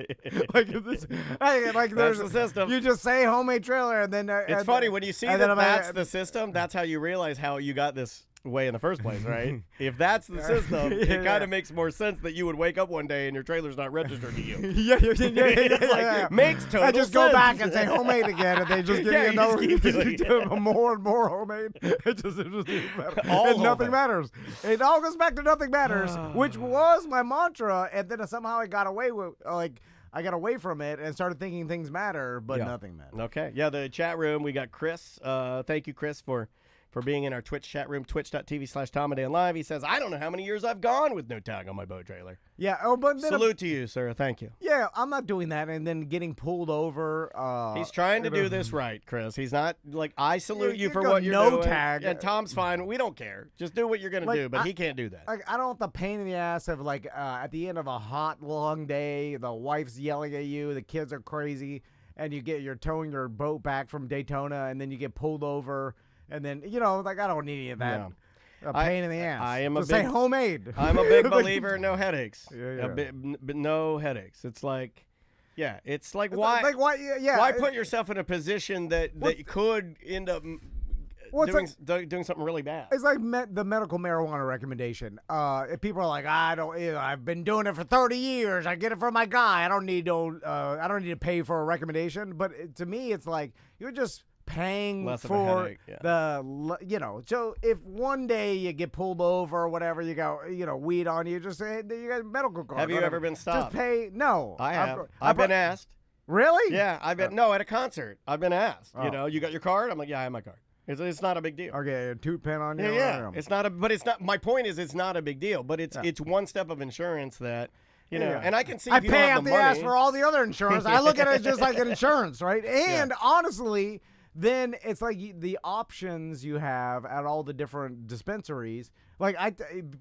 Like this, like That's there's the system. You just say homemade trailer, and then It's funny when you see and that then that's the system. That's how you realize how you got this way in the first place, right? If that's the system, it kind of makes more sense that you would wake up one day and your trailer's not registered to you. yeah. Makes total I just sense. go back and say homemade again, and they just give Yeah, me you just another keep doing it. more and more homemade. It just better. All And nothing homemade. matters. It all goes back to nothing matters, which was my mantra, and then somehow I got away with I got away from it and started thinking things matter, but nothing matters. Okay. Yeah, the chat room, we got Chris. Thank you, Chris, for being in our Twitch chat room, twitch.tv/TomAndDanLive. He says, I don't know how many years I've gone with no tag on my boat trailer. Yeah. Oh, but then Salute to you, sir. Thank you. yeah, I'm not doing that and then getting pulled over. He's trying to do this right, Chris. He's not like, I salute you for got what you're no doing. tag. And Tom's fine. We don't care. Just do what you're going to do, but I- he can't do that. Like, I don't want the pain in the ass of like at the end of a hot long day, the wife's yelling at you, the kids are crazy, and you're towing your boat back from Daytona, and then you get pulled over, and then like I don't need any of that. A pain in the ass. I am Just a big, say homemade. I'm a big believer in no headaches. Yeah. No headaches. It's like, yeah, it's like It's why Like why? Yeah. why put yourself in a position that could end up doing something really bad? It's like the medical marijuana recommendation. If people are like, I've been doing it for 30 years. I get it from my guy. I don't need to pay for a recommendation. But to me, it's like you're just paying Less of a for headache, yeah. So if one day you get pulled over or whatever, you got weed on you, just say you got a medical card. Have you whatever. ever been stopped? Just pay. No, I have. I've been asked. Really? Yeah, I've been. No, at a concert, I've been asked. Oh. You got your card? I'm like, yeah, I have my card. It's not a big deal. Okay, a toot pen on you. Yeah. It's not but it's not. My point is, it's not a big deal. But it's one step of insurance that. Yeah. And I can see I if you don't pay have out the the ass money. for all the other insurance. I look at it just like an insurance, right? And honestly, then it's like the options you have at all the different dispensaries. Like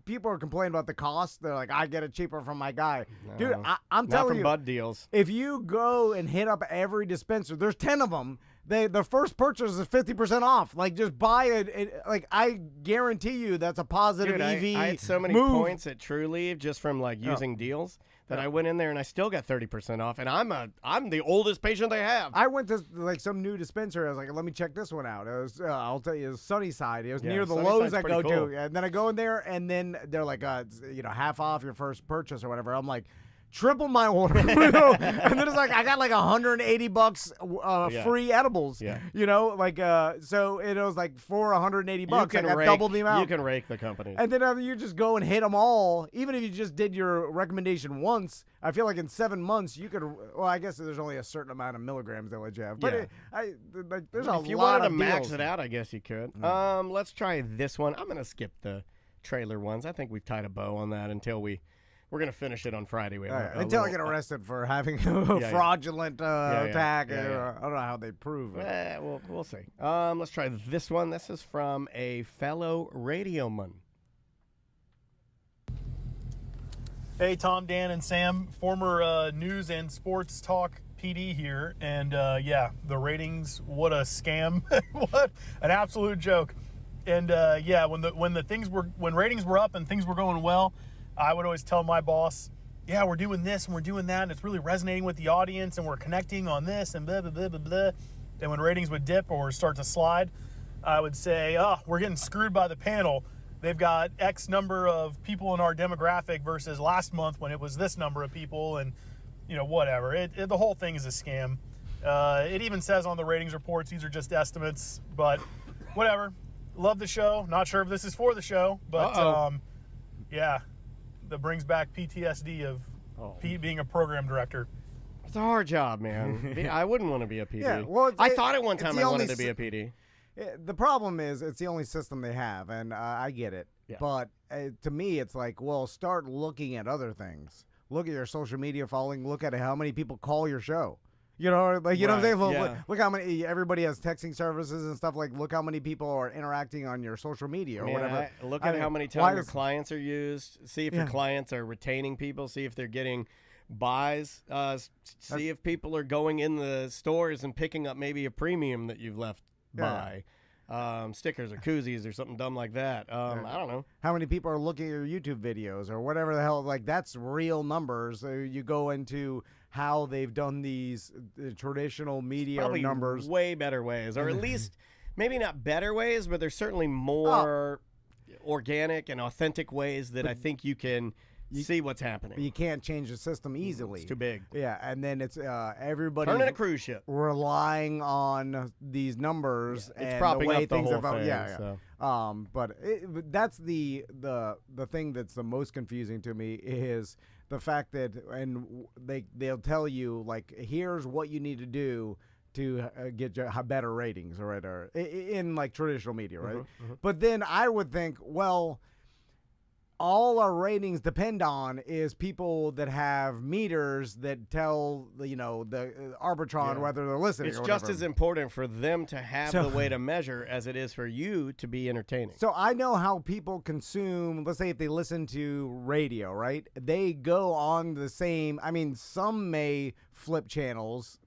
people are complaining about the cost. They're like, I get it cheaper from my guy. Dude, I'm Not telling from you, Bud deals. if you go and hit up every dispenser, there's 10 of them. The first purchase is 50% off. Like, just buy it. Like, I guarantee you that's a positive Dude, EV I had so many move. points at True Leave just from using deals that I went in there and I still got 30% off. And I'm the oldest patient they have. I went to like some new dispensary. I was like, let me check this one out. It was, I'll tell you, it was Sunnyside. It was near the Sunnyside's Lowe's I go pretty cool. to. And then I go in there, and then they're like, half off your first purchase or whatever. I'm like, triple my order. And then it's like, I got like $180 free edibles. Yeah. So it was like for $180. I got rake, double the amount. You can rake the company. And then you just go and hit them all. Even if you just did your recommendation once, I feel like in 7 months you could. Well, I guess there's only a certain amount of milligrams they let you have. But there's a lot of If you wanted to deals. max it out, I guess you could. Let's try this one. I'm gonna skip the trailer ones. I think we've tied a bow on that until we're gonna finish it on Friday. We have Until I get arrested for having a fraudulent tag. Yeah. I don't know how they prove it. We'll see. Let's try this one. This is from a fellow radioman. Hey, Tom, Dan, and Sam, former news and sports talk PD here, and the ratings, what a scam, what an absolute joke. And when ratings were up and things were going well, I would always tell my boss, yeah, we're doing this and we're doing that, and it's really resonating with the audience, and we're connecting on this and blah blah blah blah blah. And when ratings would dip or start to slide, I would say, we're getting screwed by the panel. They've got X number of people in our demographic versus last month when it was this number of people, and whatever. The whole thing is a scam. It even says on the ratings reports these are just estimates, but whatever. Love the show. Not sure if this is for the show, but that brings back PTSD of being a program director. It's a hard job, man. I wouldn't want to be a PD. Yeah, well, I thought at one time I wanted to be a PD. The problem is it's the only system they have, and I get it. Yeah. But to me, it's like, well, start looking at other things. Look at your social media following. Look at how many people call your show. You know what I'm saying? Look how many. Everybody has texting services and stuff. Like, look how many people are interacting on your social media or whatever. Look at how many times your clients are used. See if your clients are retaining people. See if they're getting buys. See if people are going in the stores and picking up maybe a premium that you've left by. Stickers or koozies or something dumb like that. I don't know. How many people are looking at your YouTube videos or whatever the hell? Like, that's real numbers. You go into how they've done these traditional media Probably numbers. way better ways, or at least maybe not better ways, but there's certainly more organic and authentic ways that I think you can see what's happening. You can't change the system easily. It's too big. Yeah, and then it's everybody Turning a cruise ship. relying on these numbers It's and propping the way up the things whole are. thing. Yeah. So. But that's the thing that's the most confusing to me is the fact that, and they'll tell you, like, here's what you need to do to get better ratings, or in like traditional media, right? But then I would think, well, all our ratings depend on is people that have meters that tell the arbitron whether they're listening. It's or just whatever. as important for them to have the way to measure as it is for you to be entertaining. So I know how people consume, let's say if they listen to radio, right? They go on the same, I mean, some may flip channels,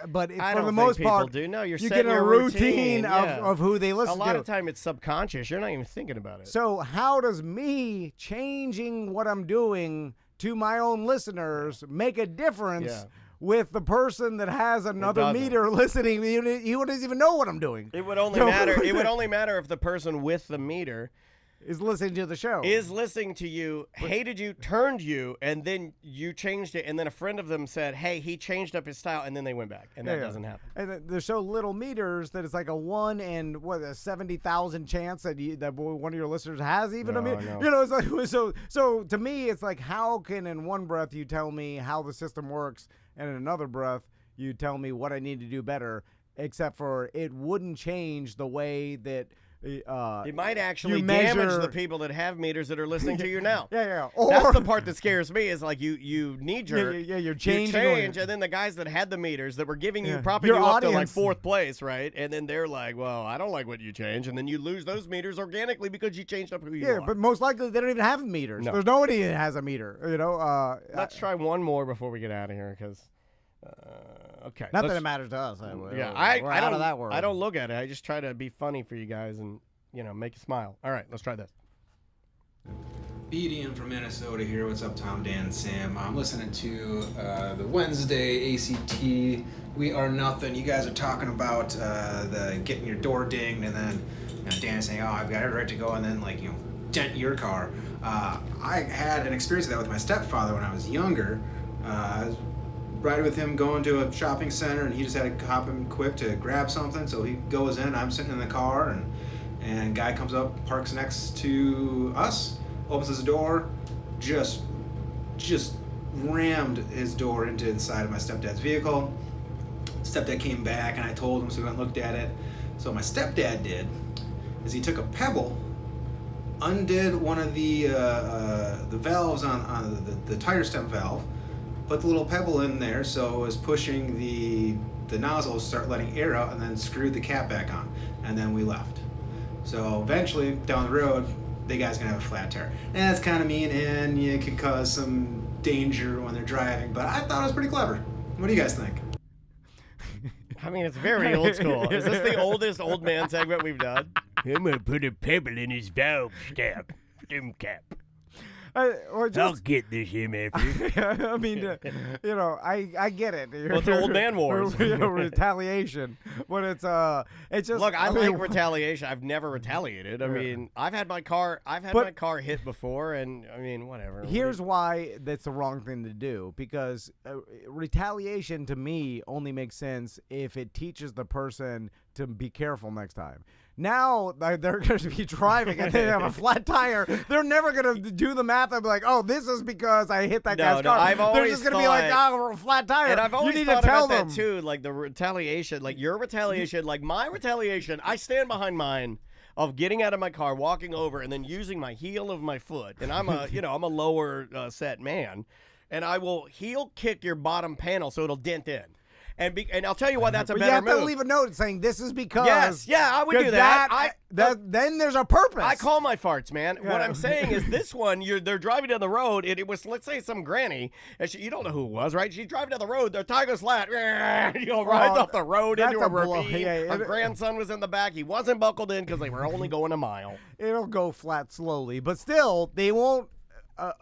but I for don't the think most people part, do. No, you're you setting get a your routine yeah. of who they listen A lot to. of time it's subconscious. You're not even thinking about it. So how does me changing what I'm doing to my own listeners make a difference with the person that has another meter listening? He wouldn't even know what I'm doing. It would only matter. It would only matter if the person with the meter is listening to the show. Is listening to you, hated you, turned you, and then you changed it, and then a friend of them said, hey, he changed up his style, and then they went back, and that doesn't happen. And they're so little meters that it's like a 1 in a 70,000 chance that one of your listeners has even a meter. It's like so to me, it's like, how can in one breath you tell me how the system works, and in another breath you tell me what I need to do better, except for it wouldn't change the way that. It might actually damage the people that have meters that are listening to you now. Or, that's the part that scares me is like you knee jerk. You're changing. You change, and then the guys that had the meters that were giving you, propping you up to like 4th place, right? And then they're like, well, I don't like what you changed. And then you lose those meters organically because you changed up who you are. Yeah, but most likely they don't even have meters. No. There's nobody that has a meter, Let's try one more before we get out of here because... okay. Not that it matters to us. We're out of that world. I don't look at it. I just try to be funny for you guys and, make you smile. All right, let's try this. BDM from Minnesota here. What's up, Tom, Dan, Sam? I'm listening to the Wednesday ACT. We Are Nothing. You guys are talking about the getting your door dinged, and then Dan is saying, oh, I've got every right to go, and then, dent your car. I had an experience of that with my stepfather when I was younger. I was riding with him going to a shopping center, and he just had to hop in quick to grab something, so he goes in, I'm sitting in the car, and guy comes up, parks next to us, opens his door, just rammed his door into inside of my stepdad's vehicle. Stepdad came back, and I told him, so we went and looked at it. So my stepdad did is he took a pebble, undid one of the valves on the tire stem valve, put the little pebble in there so it was pushing the nozzle to start letting air out, and then screwed the cap back on, and then we left. So eventually down the road, the guy's gonna have a flat tire. And that's kind of mean, and it could cause some danger when they're driving, but I thought it was pretty clever. What do you guys think? I mean, it's very old school. Is this the oldest old man segment we've done? I'm gonna put a pebble in his valve stem cap. I'll get this MF. I mean, I get it. Well, it's old man wars. Retaliation. But it's just. Look, I like retaliation. I've never retaliated. I mean, I've had my car hit before, and I mean, whatever. Here's why that's the wrong thing to do, because retaliation to me only makes sense if it teaches the person to be careful next time. Now they're going to be driving and they have a flat tire. They're never going to do the math and be like, oh, this is because I hit that guy's car. They're just going to be like, oh, flat tire. And I've always you need thought to tell about them. that too, like the retaliation, like your retaliation, like my retaliation. I stand behind mine of getting out of my car, walking over, and then using my heel of my foot. And I'm a, I'm a lower set man, and I will heel kick your bottom panel so it'll dent in. And I'll tell you why that's a better move. You have to leave a note saying this is because. Yes, yeah, I would do that. then there's a purpose. I call my farts, man. Yeah. What I'm saying is this one, they're driving down the road, and it was, let's say, some granny, and you don't know who it was, right? She's driving down the road, their tire goes flat, rides off the road that's into a a blow. ravine. Yeah, Her grandson was in the back. He wasn't buckled in because they were only going a mile. It'll go flat slowly, but still, they won't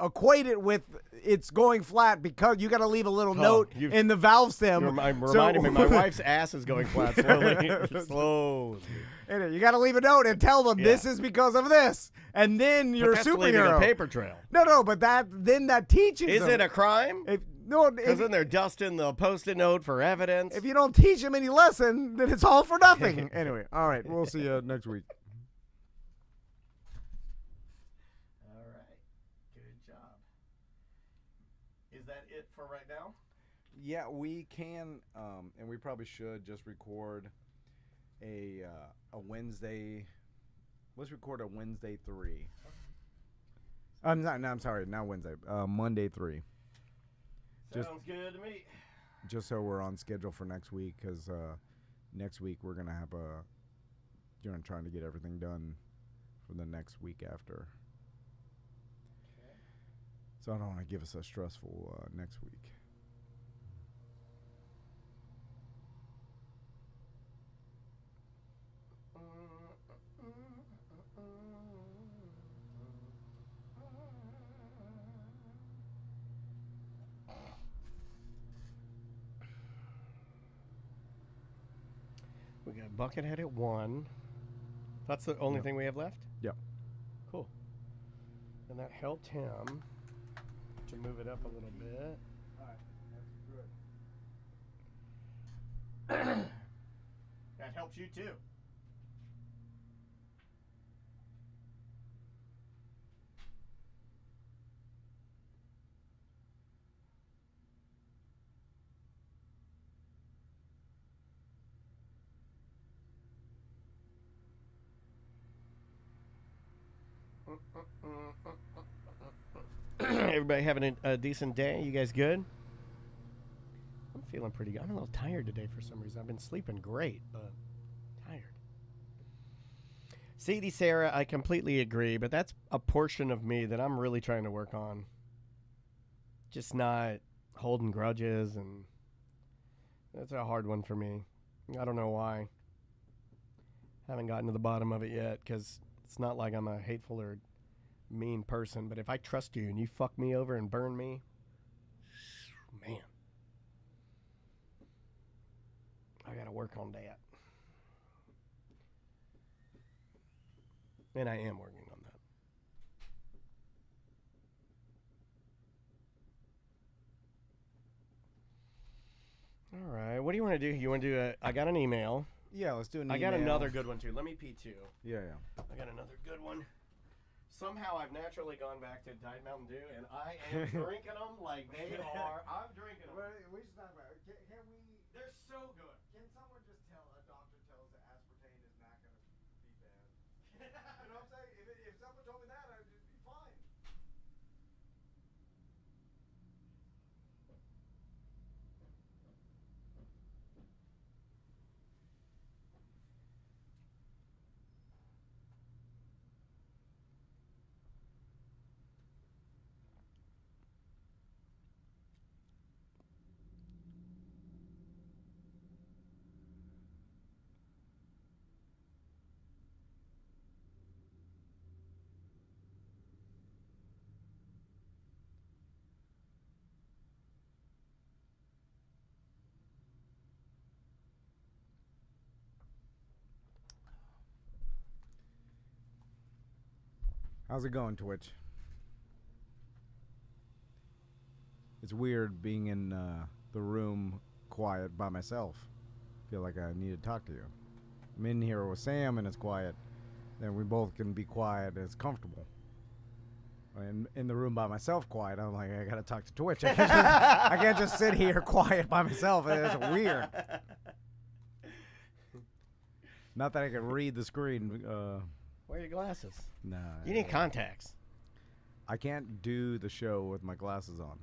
equate it with it's going flat because you got to leave a little note in the valve stem. Reminding me, my wife's ass is going flat slowly. Slowly. And you got to leave a note and tell them this is because of this, and then you're But a that's leaving superhero. a paper trail. No, but that teaches Is them. it a crime? If Isn't there dusting the Post-it note for evidence? you don't teach them any lesson, then it's all for nothing. Anyway, all right, we'll see you next week. All right. Good job. Is that it for right now? Yeah, we can, and we probably should just record a Wednesday. Let's record a Wednesday 3. I'm sorry, not Wednesday. Monday 3. Sounds good to me. Just so we're on schedule for next week, because next week we're gonna have trying to get everything done for the next week after. Okay. So I don't want to give us a stressful next week. We got Buckethead at 1. That's the only thing we have left? Yep. Cool. And that helped him to move it up a little bit. All right. That helps you too. Everybody having a decent day? You guys good? I'm feeling pretty good. I'm a little tired today for some reason. I've been sleeping great, but tired. Sadie Sarah, I completely agree, but that's a portion of me that I'm really trying to work on. Just not holding grudges, and that's a hard one for me. I don't know why. Haven't gotten to the bottom of it yet, because it's not like I'm a hateful or mean person, but if I trust you and you fuck me over and burn me, man, I gotta work on that. And I am working on that. All right, what do you want to do? You want to do I got an email. Yeah, let's do an I email. got another good one too. Let me pee too. Yeah. I got another good one. Somehow I've naturally gone back to Diet Mountain Dew, and I am drinking them like they are. I'm drinking them. We should talk about it. Can we? They're so good. Can someone just tell a doctor tells that aspartame is not going to be bad? You know what I'm saying? If someone told me that, I'd just be fine. How's it going, Twitch? It's weird being in the room quiet by myself. Feel like I need to talk to you. I'm in here with Sam and it's quiet. Then we both can be quiet and it's comfortable. In the room by myself quiet, I'm like, I gotta talk to Twitch. I can't just sit here quiet by myself. It's weird. Not that I can read the screen. Wear your glasses. Nah. You need contacts. I can't do the show with my glasses on.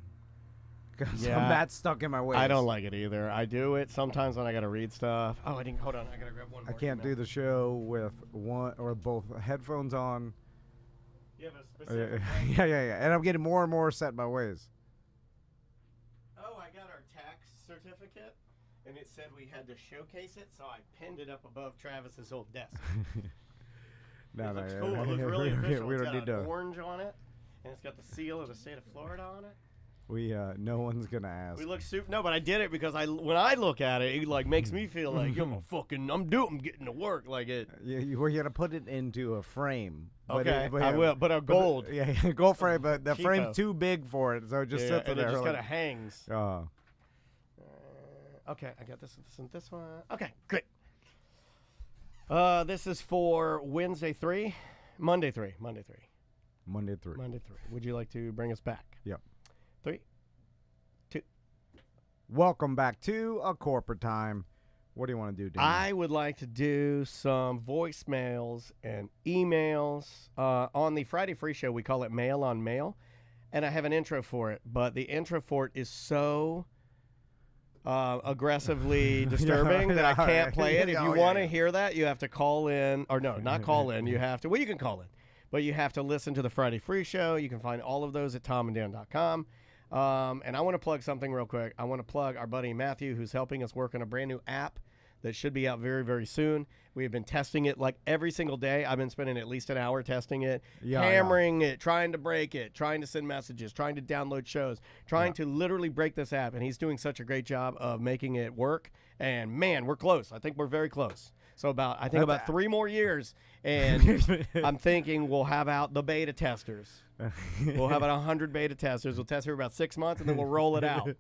Because Yeah. I'm that stuck in my ways. I don't like it either. I do it sometimes when I gotta read stuff. Oh, I didn't. Hold on. I gotta grab one more. I can't do the show with one or have both headphones on. You have a specific. Yeah. And I'm getting more and more set in my ways. Oh, I got our tax certificate, and it said we had to showcase it, so I pinned it up above Travis's old desk. It looks cool. It looks really official. We It's don't got need to. orange on it, and it's got the seal of the state of Florida on it. No one's gonna ask. We look super. No, but I did it because when I look at it, it like makes me feel like I'm getting to work like it. We're gonna put it into a frame. Okay, I will. But a gold. Gold frame, but the Cheapo. frame's too big for it, so it just sits and there. it just like, kind of hangs. Okay, I got this and this one. Okay, great. This is for Monday 3. Monday 3. Monday 3. Would you like to bring us back? Yep. 3, 2. Welcome back to A Corporate Time. What do you want to do, Dan? I would like to do some voicemails and emails. On the Friday Free Show, we call it Mail on Mail, and I have an intro for it, but the intro for it is so aggressively disturbing that I can't play it. If you want to hear that, you have to call in. Or no, not call in. You have to. Well, you can call in. But you have to listen to the Friday Free Show. You can find all of those at tomanddan.com. And I want to plug something real quick. I want to plug our buddy Matthew, who's helping us work on a brand new app that should be out very, very soon. We have been testing it like every single day. I've been spending at least an hour testing it, hammering it, trying to break it, trying to send messages, trying to download shows, trying to literally break this app. And he's doing such a great job of making it work. And, man, we're close. I think we're very close. So about 3 more years, and I'm thinking we'll have out the beta testers. We'll have about 100 beta testers. We'll test for about 6 months, and then we'll roll it out.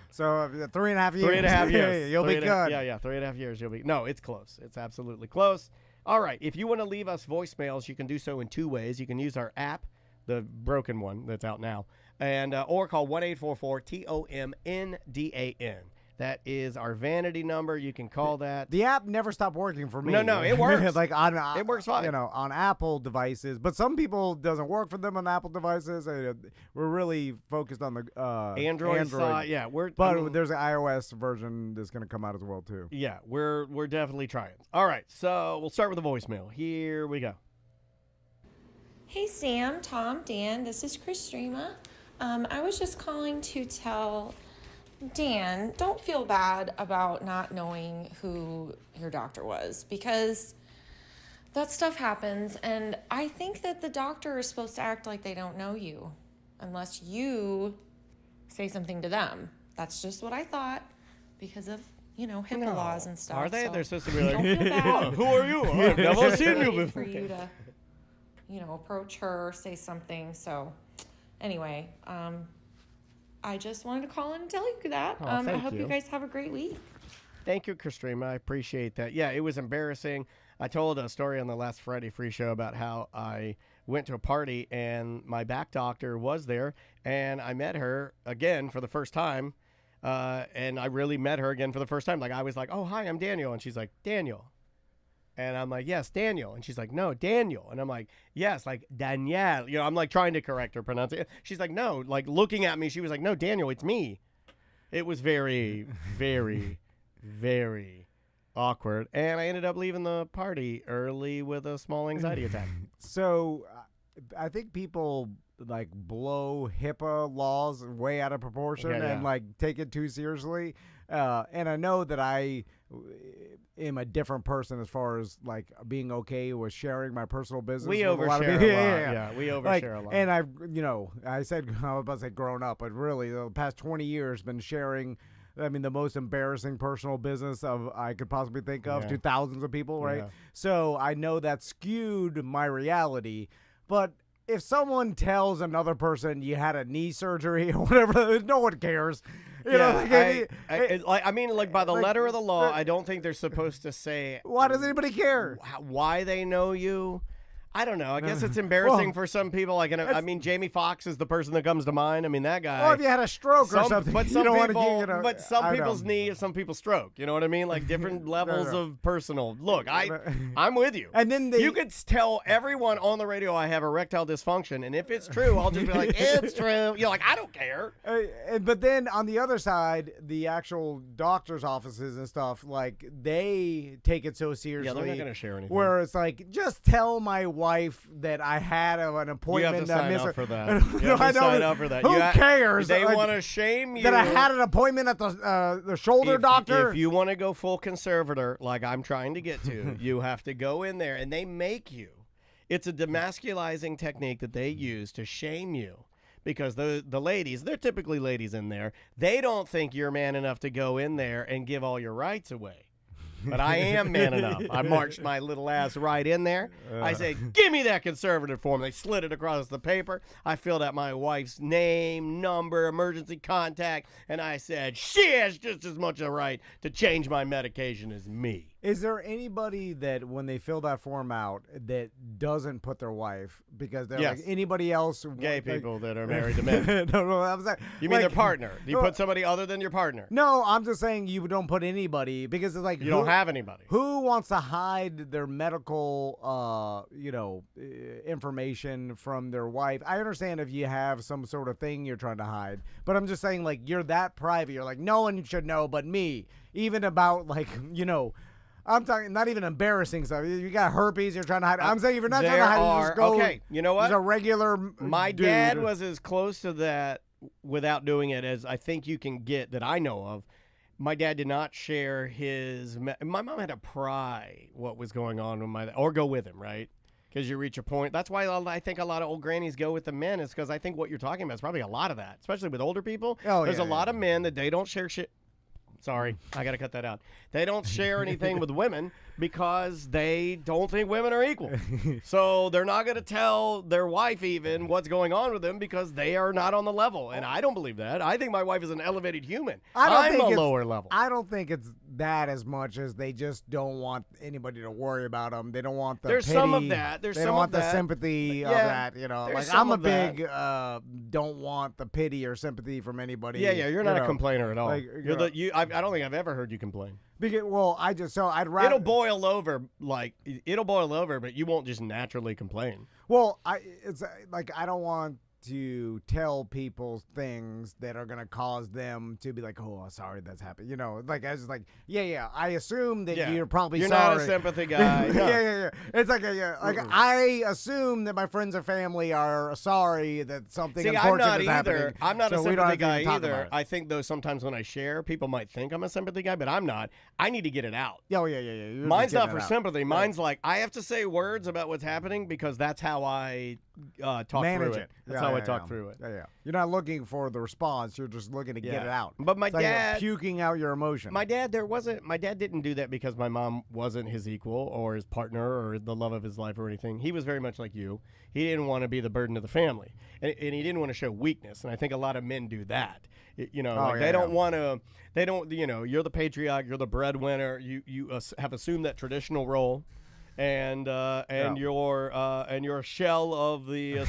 So 3.5 years. 3.5 years. You'll be good. Yeah, 3.5 years. You'll be. No, it's close. It's absolutely close. All right. If you want to leave us voicemails, you can do so in 2 ways. You can use our app, the broken one that's out now, and or call 1-844-TOMNDAN. That is our vanity number. You can call that. The app never stopped working for me. No, it works. Like it works fine. On Apple devices, but some people doesn't work for them on Apple devices. We're really focused on the Android side. Yeah, but there's an iOS version that's going to come out as well too. Yeah, we're definitely trying. All right, so we'll start with the voicemail. Here we go. Hey Sam, Tom, Dan, this is Chris Streama. I was just calling to tell Dan, don't feel bad about not knowing who your doctor was, because that stuff happens, and I think that the doctor is supposed to act like they don't know you unless you say something to them. That's just what I thought, because of, HIPAA laws and stuff. Are they? So they're supposed to be like, don't feel bad. who are you? I've never seen you before. For you to, approach her, say something. So anyway, I just wanted to call in and tell you that. I hope you guys have a great week. Thank you, Christrema. I appreciate that. Yeah, it was embarrassing. I told a story on the last Friday Free Show about how I went to a party and my back doctor was there, and I met her again for the first time, and I really met her again for the first time. Like, I was like, oh, hi, I'm Daniel, and she's like, Daniel. And I'm like, yes, Daniel. And she's like, no, Daniel. And I'm like, yes, like Danielle. I'm like trying to correct her pronunciation. She's like, no, like looking at me. She was like, no, Daniel, it's me. It was very, very, very awkward. And I ended up leaving the party early with a small anxiety attack. So I think people like blow HIPAA laws way out of proportion and like take it too seriously. And I know that I am a different person as far as like being okay with sharing my personal business. We overshare a lot. Yeah, we overshare a lot. And I was about to say grown up, but really the past 20 years been sharing, the most embarrassing personal business I could possibly think of to thousands of people, right? Yeah. So I know that skewed my reality, but if someone tells another person you had a knee surgery or whatever, no one cares. By the letter of the law, I don't think they're supposed to say. Why does anybody care? Why they know you? I don't know. I guess it's embarrassing for some people. Like, I mean, Jamie Foxx is the person that comes to mind. I mean, that guy. Or if you had a stroke or something, but you some don't people, want to get. but some people's knee, some people's stroke. You know what I mean? Like different levels of personal. Look, I'm with you. And then you could tell everyone on the radio I have erectile dysfunction, and if it's true, I'll just be like, it's true. You're like, I don't care. But then on the other side, the actual doctor's offices and stuff, like they take it so seriously. Yeah, they're not going to share anything. Where it's like, just tell my wife that I had an appointment. You have to sign up for that. You No, have to sign up for that. Who cares? They Like, want to shame you. that I had an appointment at the shoulder doctor. If you want to go full conservator, like I'm trying to get to, you have to go in there, and they make you. It's a demasculizing technique that they use to shame you. Because the ladies, they're typically ladies in there, they don't think you're man enough to go in there and give all your rights away. But I am man enough. I marched my little ass right in there. I said, give me that conservative form. They slid it across the paper. I filled out my wife's name, number, emergency contact, and I said, she has just as much a right to change my medication as me. Is there anybody that when they fill that form out that doesn't put their wife because they're like anybody else? Gay people that are married to men. No, I'm saying. You mean their partner? Do you put somebody other than your partner? No, I'm just saying you don't put anybody because it's like you don't have anybody. Who wants to hide their medical, information from their wife? I understand if you have some sort of thing you're trying to hide, but I'm just saying like you're that private. You're like no one should know but me. Even about like I'm talking not even embarrassing stuff. You got herpes, you're trying to hide. I'm saying if you're not trying to hide, you just go. Okay, you know what? He's a regular My dude. dad was as close to that without doing it as I think you can get that I know of. My dad did not share his. My mom had to pry what was going on with or go with him, right? Because you reach a point. That's why I think a lot of old grannies go with the men is because I think what you're talking about is probably a lot of that, especially with older people. There's a lot of men that they don't share shit. Sorry, I got to cut that out. They don't share anything with women because they don't think women are equal. So they're not going to tell their wife even what's going on with them because they are not on the level. And I don't believe that. I think my wife is an elevated human. I'm a lower level. I don't think it's that as much as they just don't want anybody to worry about them. They don't want the There's pity. some of that. They don't want the sympathy of that. Like I'm a big don't want the pity or sympathy from anybody. Yeah. You're not a complainer at all. Like, I don't think I've ever heard you complain. Because, I'd rather it'll boil over, but you won't just naturally complain. Well, it's like I don't want to tell people things that are gonna cause them to be like, oh, sorry, that's happened. Like I was just like, I assume that you're probably you're sorry. Not a sympathy guy. No. Yeah. It's like I assume that my friends or family are sorry that something unfortunate is happening. I'm not a sympathy guy either. I I think though sometimes when I share, people might think I'm a sympathy guy, but I'm not. I need to get it out. Yeah. You're Mine's not for sympathy. Mine's like I have to say words about what's happening because that's how I talk manage through it. That's how I talk through it. Yeah. You're not looking for the response. You're just looking to get it out. But my dad puking out your emotion. My dad didn't do that because my mom wasn't his equal or his partner or the love of his life or anything. He was very much like you. He didn't want to be the burden of the family, and he didn't want to show weakness. And I think a lot of men do that. They don't want to. They don't. You're the patriarch. You're the breadwinner. You have assumed that traditional role. And you're a shell of the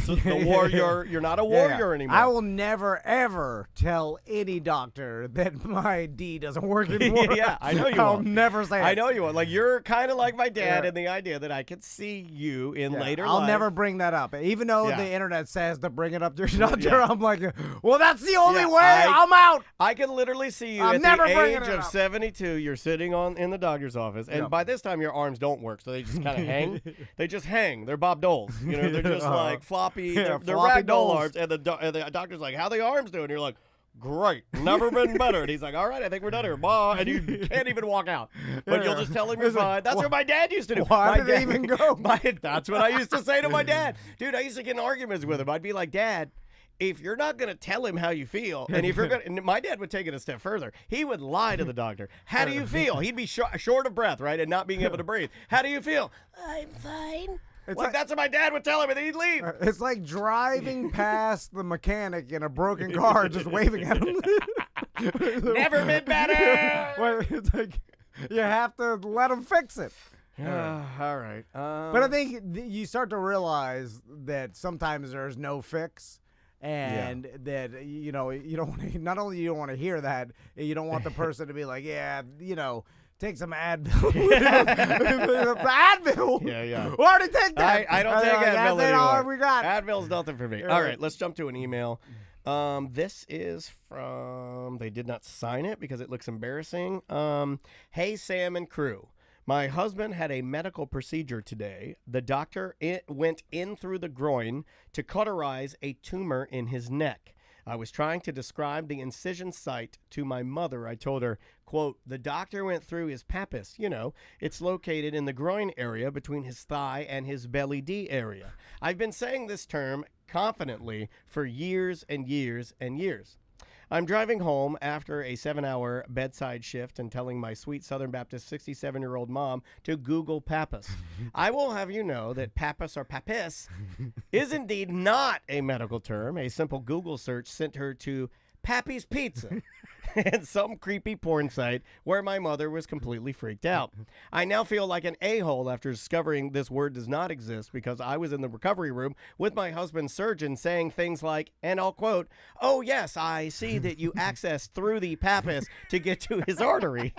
warrior. You're not a warrior anymore. I will never ever tell any doctor that my D doesn't work anymore. Yeah, I know you. I'll never say it. I know you won't. Like you're kind of like my dad in the idea that I could see you in later life. I'll never bring that up, even though the internet says to bring it up to your doctor. I'm like, well, that's the only way. I'm out. I can literally see you I'm at never the bringing age it of up. 72. You're sitting in the doctor's office, and by this time your arms don't work, so they just kind of hang. They just hang. They're Bob Doles. They're just like floppy. They're floppy ragdoll doles. arms. And the doctor's like, "How the arms doing?" And you're like, "Great, never been better." And he's like, "All right, I think we're done here." Bye. And you can't even walk out, but you'll just tell him you're fine. That's what my dad used to do. Why did they even go? That's what I used to say to my dad, dude. I used to get in arguments with him. I'd be like, "Dad, if you're not going to tell him how you feel, and if you're going to," my dad would take it a step further. He would lie to the doctor. How do you feel? He'd be short of breath, right, and not being able to breathe. How do you feel? I'm fine. That's what my dad would tell him, and then he'd leave. It's like driving past the mechanic in a broken car, just waving at him. Never been better. It's like you have to let him fix it. All right. But I think you start to realize that sometimes there's no fix, and that you don't want to. Not only you don't want to hear that, you don't want the person to be like, yeah, take some Advil. Advil. Yeah. We already take that. I don't take Advil That's all anymore. we got. Advil's nothing for me. All right, let's jump to an email. This is from. They did not sign it because it looks embarrassing. Hey, Sam and crew. My husband had a medical procedure today. The doctor went in through the groin to cauterize a tumor in his neck. I was trying to describe the incision site to my mother. I told her, quote, the doctor went through his pappus. It's located in the groin area between his thigh and his belly D area. I've been saying this term confidently for years and years and years. I'm driving home after a 7-hour bedside shift and telling my sweet Southern Baptist 67-year-old mom to Google pappus. I will have you know that pappus or pappus is indeed not a medical term. A simple Google search sent her to Pappy's Pizza and some creepy porn site where my mother was completely freaked out. I now feel like an a-hole after discovering this word does not exist because I was in the recovery room with my husband's surgeon saying things like, and I'll quote, oh yes, I see that you accessed through the pappus to get to his artery.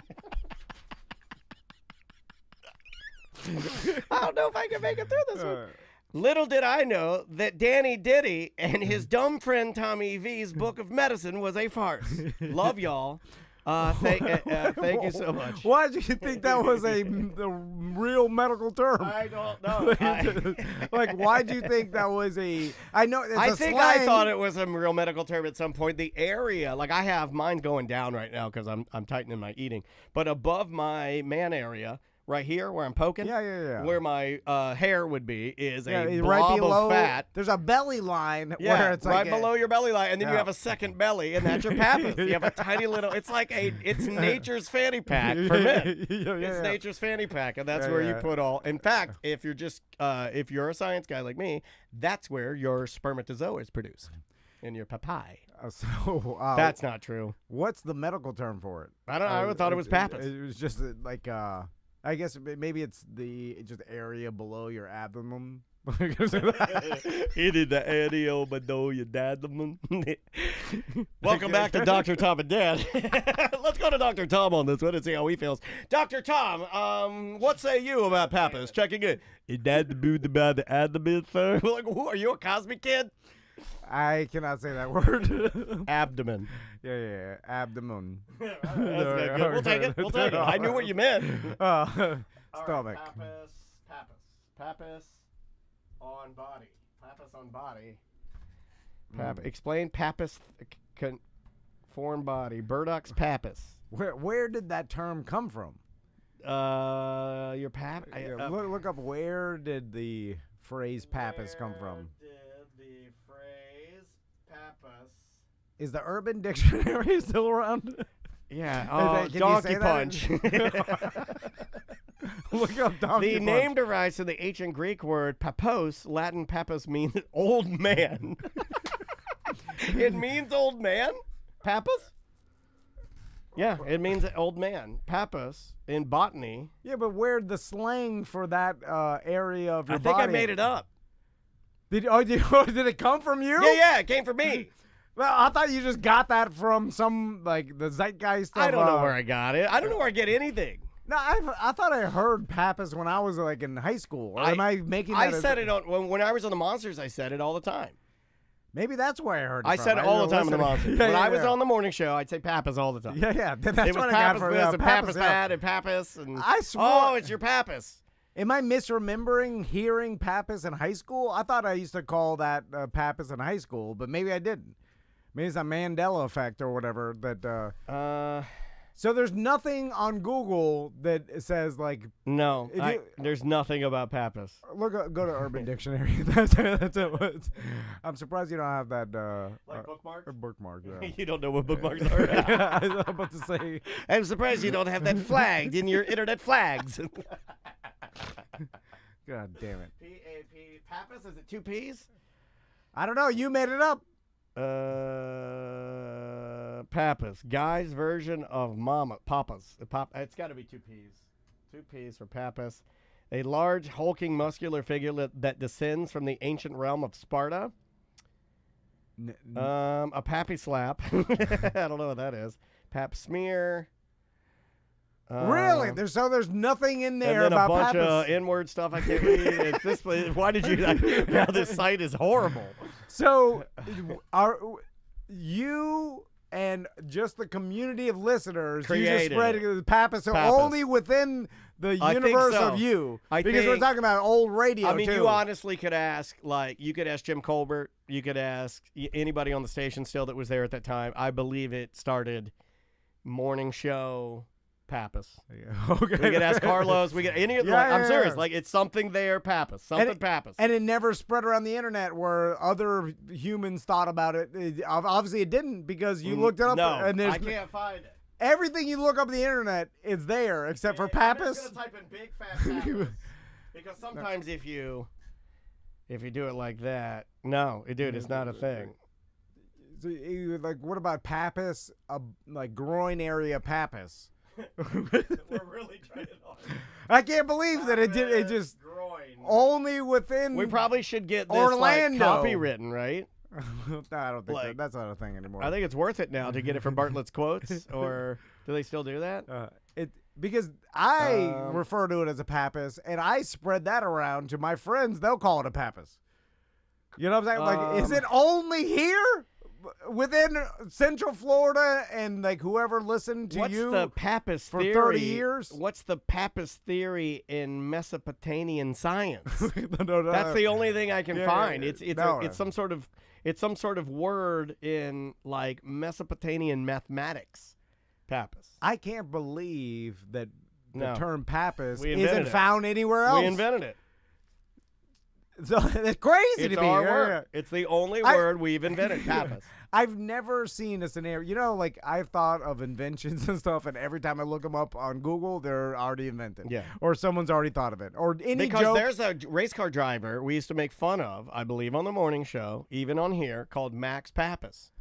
I don't know if I can make it through this one. Little did I know that Danny Diddy and his dumb friend Tommy V's book of medicine was a farce. Love y'all. Thank you so much. Why did you think that was a real medical term? I don't know. Why do you think that was a? I know. It's I a think slang. I thought it was a real medical term at some point. The area, I have mine going down right now because I'm tightening my eating, but above my man area. Right here, where I'm poking, where my hair would be, is a blob right below, of fat. There's a belly line where it's right below your belly line, and then you have a second belly, and that's your pappus. You have a tiny little. It's it's nature's fanny pack for men. It's nature's fanny pack, and that's where you put all. In fact, if you're if you're a science guy like me, that's where your spermatozoa is produced. In your papai. That's not true. What's the medical term for it? I don't know. I thought it was pappus. It was just I guess maybe it's just area below your abdomen. It is the area below your abdomen. Welcome back to Dr. Tom and Dan. Let's go to Dr. Tom on this one and see how he feels. Dr. Tom, what say you about pappus? Checking in. Is that the boot about the abdomen, sir? Who are you, a Cosby kid? I cannot say that word. Abdomen. Yeah. Abdomen. That's good. We'll take it. I knew what you meant. Stomach. Right, pappus on body. Pappus on body. Explain pappus foreign body. Burdock's pappus. Where did that term come from? Your pap. Look up, where did the phrase pappus come from? Is the Urban Dictionary still around? Yeah. Oh, donkey punch. Look up donkey punch. The name derives from the ancient Greek word papos. Latin papos means old man. It means old man? Papos? Yeah, it means old man. Papos in botany. Yeah, but where'd the slang for that area of your body? I think I made it up. Did it come from you? Yeah, it came from me. Well, I thought you just got that from some, the zeitgeist of... I don't know where I got it. I don't know where I get anything. No, I thought I heard pappus when I was, in high school. Or am I making that... I said it when I was on the Monsters, I said it all the time. Maybe that's where I heard it I from. said it all the time on the Monsters. When I was on the morning show, I'd say pappus all the time. Yeah. That's it was what I got pappus from this and pappus yeah. that and pappus. And, I swore... Oh, it's your pappus. Am I misremembering hearing pappus in high school? I thought I used to call that pappus in high school, but maybe I didn't. Maybe it's a Mandela effect or whatever. So there's nothing on Google that says No, there's nothing about pappus. Go to Urban Dictionary. That's it. I'm surprised you don't have that. Bookmarks? Bookmark. Yeah. You don't know what bookmarks are. I was about to say. I'm surprised you don't have that flagged in your internet flags. God damn it. P-A-P. Pappus? Is it 2 P's? I don't know. You made it up. Pappus. Guy's version of papas. It's got to be 2 P's. 2 P's for pappus. A large, hulking, muscular figure that descends from the ancient realm of Sparta. A pappy slap. I don't know what that is. Pap smear. Really? There's nothing in there and then about a bunch papas. of N-word stuff I can't read. It's this place. Why did you? Now this site is horrible. So, are you and just the community of listeners you just Created spread it. Papas, so Papas. only within the I think universe so. of you? I Because we're think- talking about old radio. I mean, too. you honestly could ask, you could ask Jim Colbert. You could ask anybody on the station still that was there at that time. I believe it started morning show Pappas. Okay. We could ask Carlos. We get any. I'm serious. Like it's something there, Pappas. Something Pappas. And it never spread around the internet where other humans thought about it. Obviously, it didn't because you looked it up. No, and there's I can't find it. everything you look up on the internet is there except for I'm Pappas. just gonna type in big fat Pappas because sometimes if you do it like that, dude, it's not a thing. So, like, what about Pappas? Like groin area Pappas. We're really trying hard. I can't believe that it did. It just groin. only within. We probably should get this Orlando. like copywritten, right? No, I don't think Like- that's not a thing anymore. I think it's worth it now to get it from Bartlett's Quotes, or do they still do that? Because I Um, refer to it as a Pappas, and I spread that around to my friends. They'll call it a Pappas. You know what I'm saying? Like, is it only here within Central Florida, and like whoever listened to What's you the Pappas for theory? 30 years? What's the Pappas theory in Mesopotamian science? No, That's the only thing I can Yeah, find. yeah, It's no. some sort of word in like Mesopotamian mathematics. Pappas. I can't believe that the No. term Pappas We invented isn't it. found anywhere else. We invented it. So it's crazy It's to me. our Yeah, word. yeah. It's the only I- word we've invented. Pappas. I've never seen a scenario. You know, like I've thought of inventions and stuff, and every time I look them up on Google, they're already invented. Yeah. Or someone's already thought of it. Or any Because joke. there's a race car driver we used to make fun of, I believe, on the morning show, even on here, called Max Pappas.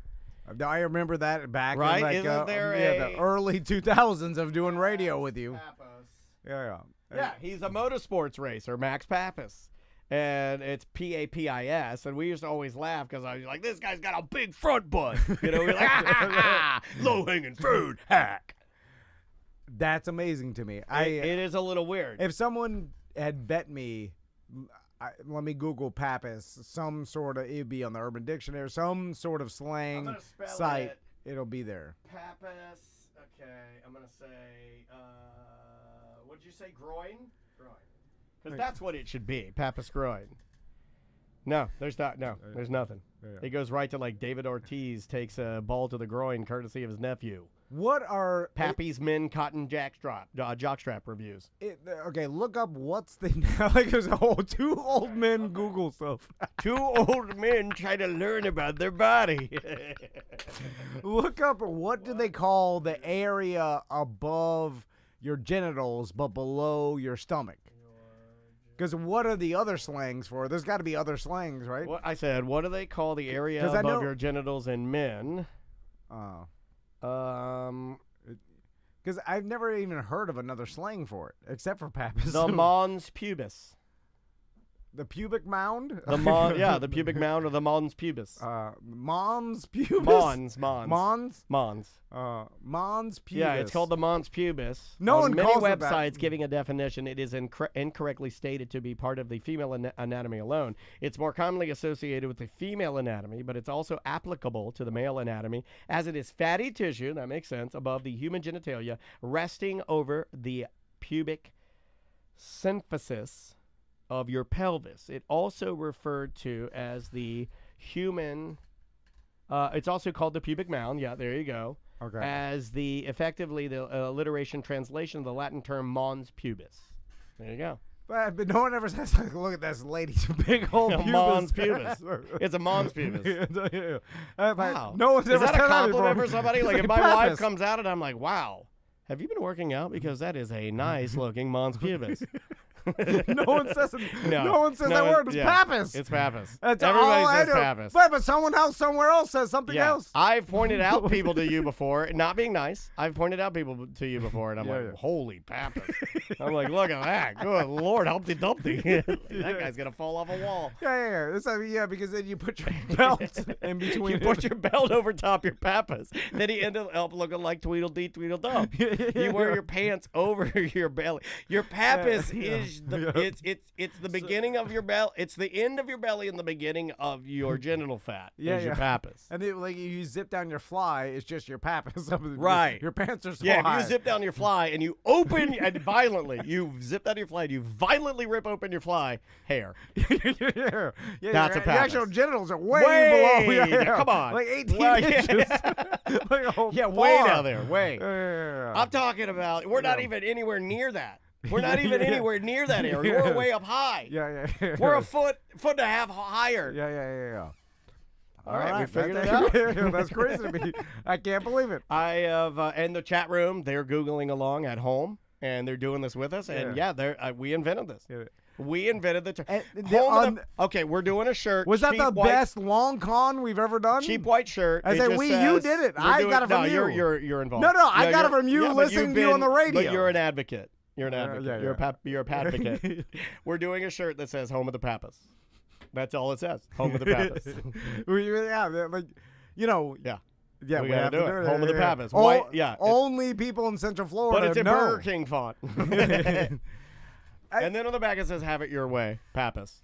I remember that back Right? in like Isn't there the a- early 2000s of doing radio with you. Pappas. Yeah. Yeah, he's a motorsports racer, Max Pappas. And it's Papis, and we used to always laugh because I was like, this guy's got a big front butt. You know, we're like, low-hanging fruit, hack. That's amazing to me. It is a little weird. If someone had bet me, let me Google Pappas, some sort of, it'd be on the Urban Dictionary, some sort of slang gonna spell site, it. it'll be there. Pappas, okay, I'm going to say, what did you say, groin? Groin. Because that's what it should be, Pappas groin. No, there's not. No, there's nothing. Yeah. It goes right to like David Ortiz takes a ball to the groin courtesy of his nephew. What are Pappy's Men Cotton Jockstrap reviews. okay, look up what's the like there's a whole two old men Google stuff. Two old men try to learn about their body. Look up what do they call the area above your genitals but below your stomach? Because what are the other slangs for? There's got to be other slangs, right? What I said, what do they call the area 'Cause I above know- your genitals in men? Because I've never even heard of another slang for it except for Pappas. The mons pubis. The pubic mound. The pubic mound or the mons pubis. Mons pubis. Mons. Mons pubis. Yeah, it's called the mons pubis. No On one many calls it that. websites giving a definition, it is incorrectly stated to be part of the female anatomy alone. It's more commonly associated with the female anatomy, but it's also applicable to the male anatomy, as it is fatty tissue, that makes sense, above the human genitalia, resting over the pubic symphysis of your pelvis. It also referred to as the human. It's also called the pubic mound. Yeah, there you go. Okay. As effectively the alliteration translation of the Latin term mons pubis. There you go. But no one ever says, like, look at this lady's big old A pubis. mons pubis. It's a mons pubis. Wow. No one's Is ever that a said that compliment before. for somebody? Like if It's my like wife Pappas. comes out and I'm like, wow, have you been working out? Because that is a nice looking mons pubis. No one says it. No. No one says that word. It's Pappas. It's Pappas. That's Everybody all I says know. Pappas. But someone else somewhere else says something Yeah. else. I've pointed out people to you before, not being nice. I've pointed out people to you before, and I'm like, holy Pappas. I'm like, look at that. Good Lord, Humpty Dumpty. That guy's going to fall off a wall. Yeah. Yeah, because then you put your belt in between. You put your belt over top your Pappas. Then he ended up looking like Tweedledee Tweedledum. You wear your pants over your belly. Your Pappas is it's the beginning of your belly. It's the end of your belly and the beginning of your genital fat. Is your Pappas. And then, like, you zip down your fly, it's just your Pappas. Right. Your pants are so Yeah, high. if you zip down your fly and you open and violently, you zip down your fly and you violently rip open your fly, hair. yeah, That's a your Pappas. actual genitals are way below. Yeah. Come on. Like 18 Well, inches. Like a whole way bar. down there. Way. Yeah. I'm talking about, we're not even anywhere near that. We're not even anywhere near that area. We're way up high. Yeah. We're a foot and a half higher. Yeah. All right, we figured it out. That's crazy to me. I can't believe it. I have, in the chat room, they're Googling along at home, and they're doing this with us. And we invented this. Yeah. We invented the term. Okay, we're doing a shirt. Was that cheap the white, best long con we've ever done? cheap white shirt? I It said just you says, did it. we're I doing- got it from no, you. You're involved. No, I got it you're- from you but listening you've to you on the been- radio. But you're an advocate. You're an advocate. yeah. You're a advocate. We're doing a shirt that says "Home of the Pappas." That's all it says. Home of the Pappas. Like, you know. Yeah. Yeah, We we gotta have do to it. do it. Home of the Yeah. Pappas. White, Only people in Central Florida but it's in know. Burger King font. And then on the back it says "Have it your way, Pappas."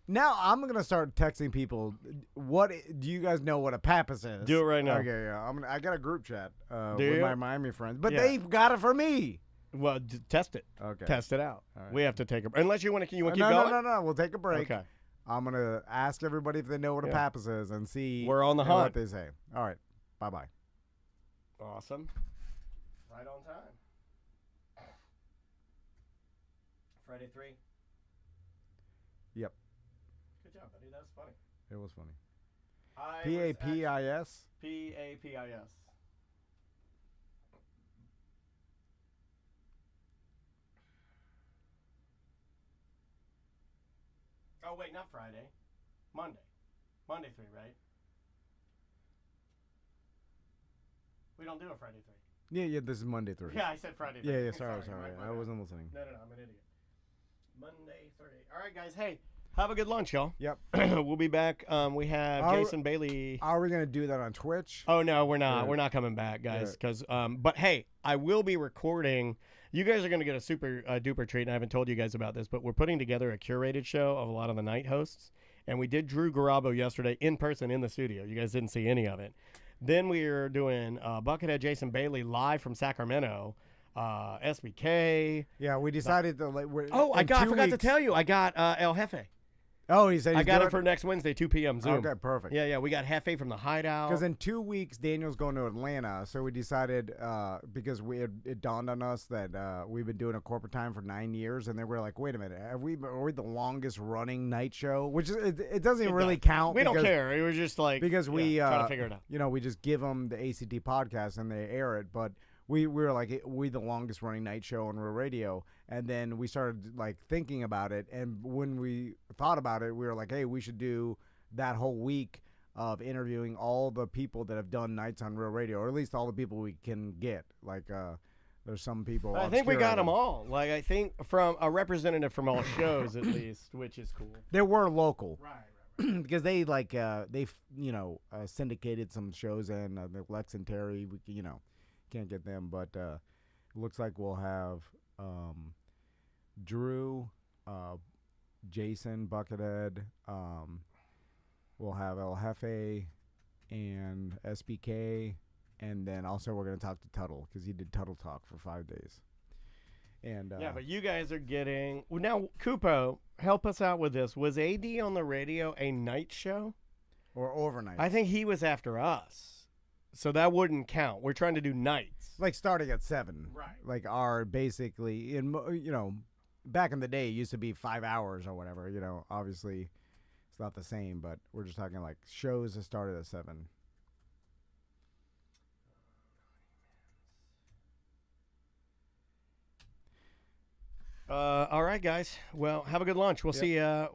Now I'm gonna start texting people. What do you guys know what a Pappas is? Do it right now. Okay, yeah. I got a group chat with you? my Miami friends, but Yeah. they got it from me. Well, test it. Okay. Test it out. All right. We have to take a. Unless you want to, keep going. No. We'll take a break. Okay. I'm gonna ask everybody if they know what a Pappas is and see. We're on the what hunt. they say. All right. Bye. Awesome. Right on time. Friday 3. Yep. Good job, buddy. That was funny. It was funny. Papis. Papis. Papis. Oh wait, not Friday. Monday. Monday 3, right? We don't do a Friday 3. Yeah. This is Monday 3. Yeah, I said Friday 3. Yeah. Sorry. My I bad. wasn't listening. No, I'm an idiot. Monday 3. All right, guys. Hey, have a good lunch, y'all. Yep. We'll be back. We have Jason Bailey. Are we gonna do that on Twitch? Oh no, we're not. Yeah. We're not coming back, guys. Because but hey, I will be recording. You guys are gonna get a super duper treat. And I haven't told you guys about this, but we're putting together a curated show of a lot of the night hosts. And we did Drew Garabo yesterday in person in the studio. You guys didn't see any of it. Then we are doing Buckethead Jason Bailey live from Sacramento. SBK. Yeah, we decided to. I forgot to tell you. I got El Jefe. Oh, he said I he's got doing it for next Wednesday, 2 p.m. Zoom. Okay, perfect. Yeah, we got Jefe from the Hideout. Because in 2 weeks, Daniel's going to Atlanta, so we decided because it dawned on us that we've been doing a corporate time for 9 years, and then we're like, wait a minute, are we the longest running night show? Which is it doesn't even really count. We don't care. It was just like because we trying to figure it out. You know, we just give them the ACT podcast and they air it, but. We were like, we the longest running night show on real radio. And then we started like thinking about it. And when we thought about it, we were like, hey, we should do that whole week of interviewing all the people that have done nights on real radio, or at least all the people we can get. Like, there's some people. I think we got them all. Like, I think from a representative from all shows at least, which is cool. They were local. Right. Because they syndicated some shows in the Lex and Terry, can't get them, but it looks like we'll have Drew, Jason, Buckethead, we'll have El Jefe and SBK, and then also we're going to talk to Tuttle because he did Tuttle Talk for 5 days. And yeah, but you guys are getting now. Kupo, help us out with this. Was AD on the radio a night show or overnight? I think he was after us. So that wouldn't count. We're trying to do nights. Like starting at 7. Right. Like our basically, back in the day, it used to be 5 hours or whatever. Obviously it's not the same, but we're just talking like shows that started at 7. All right, guys. Well, have a good lunch. We'll see. We'll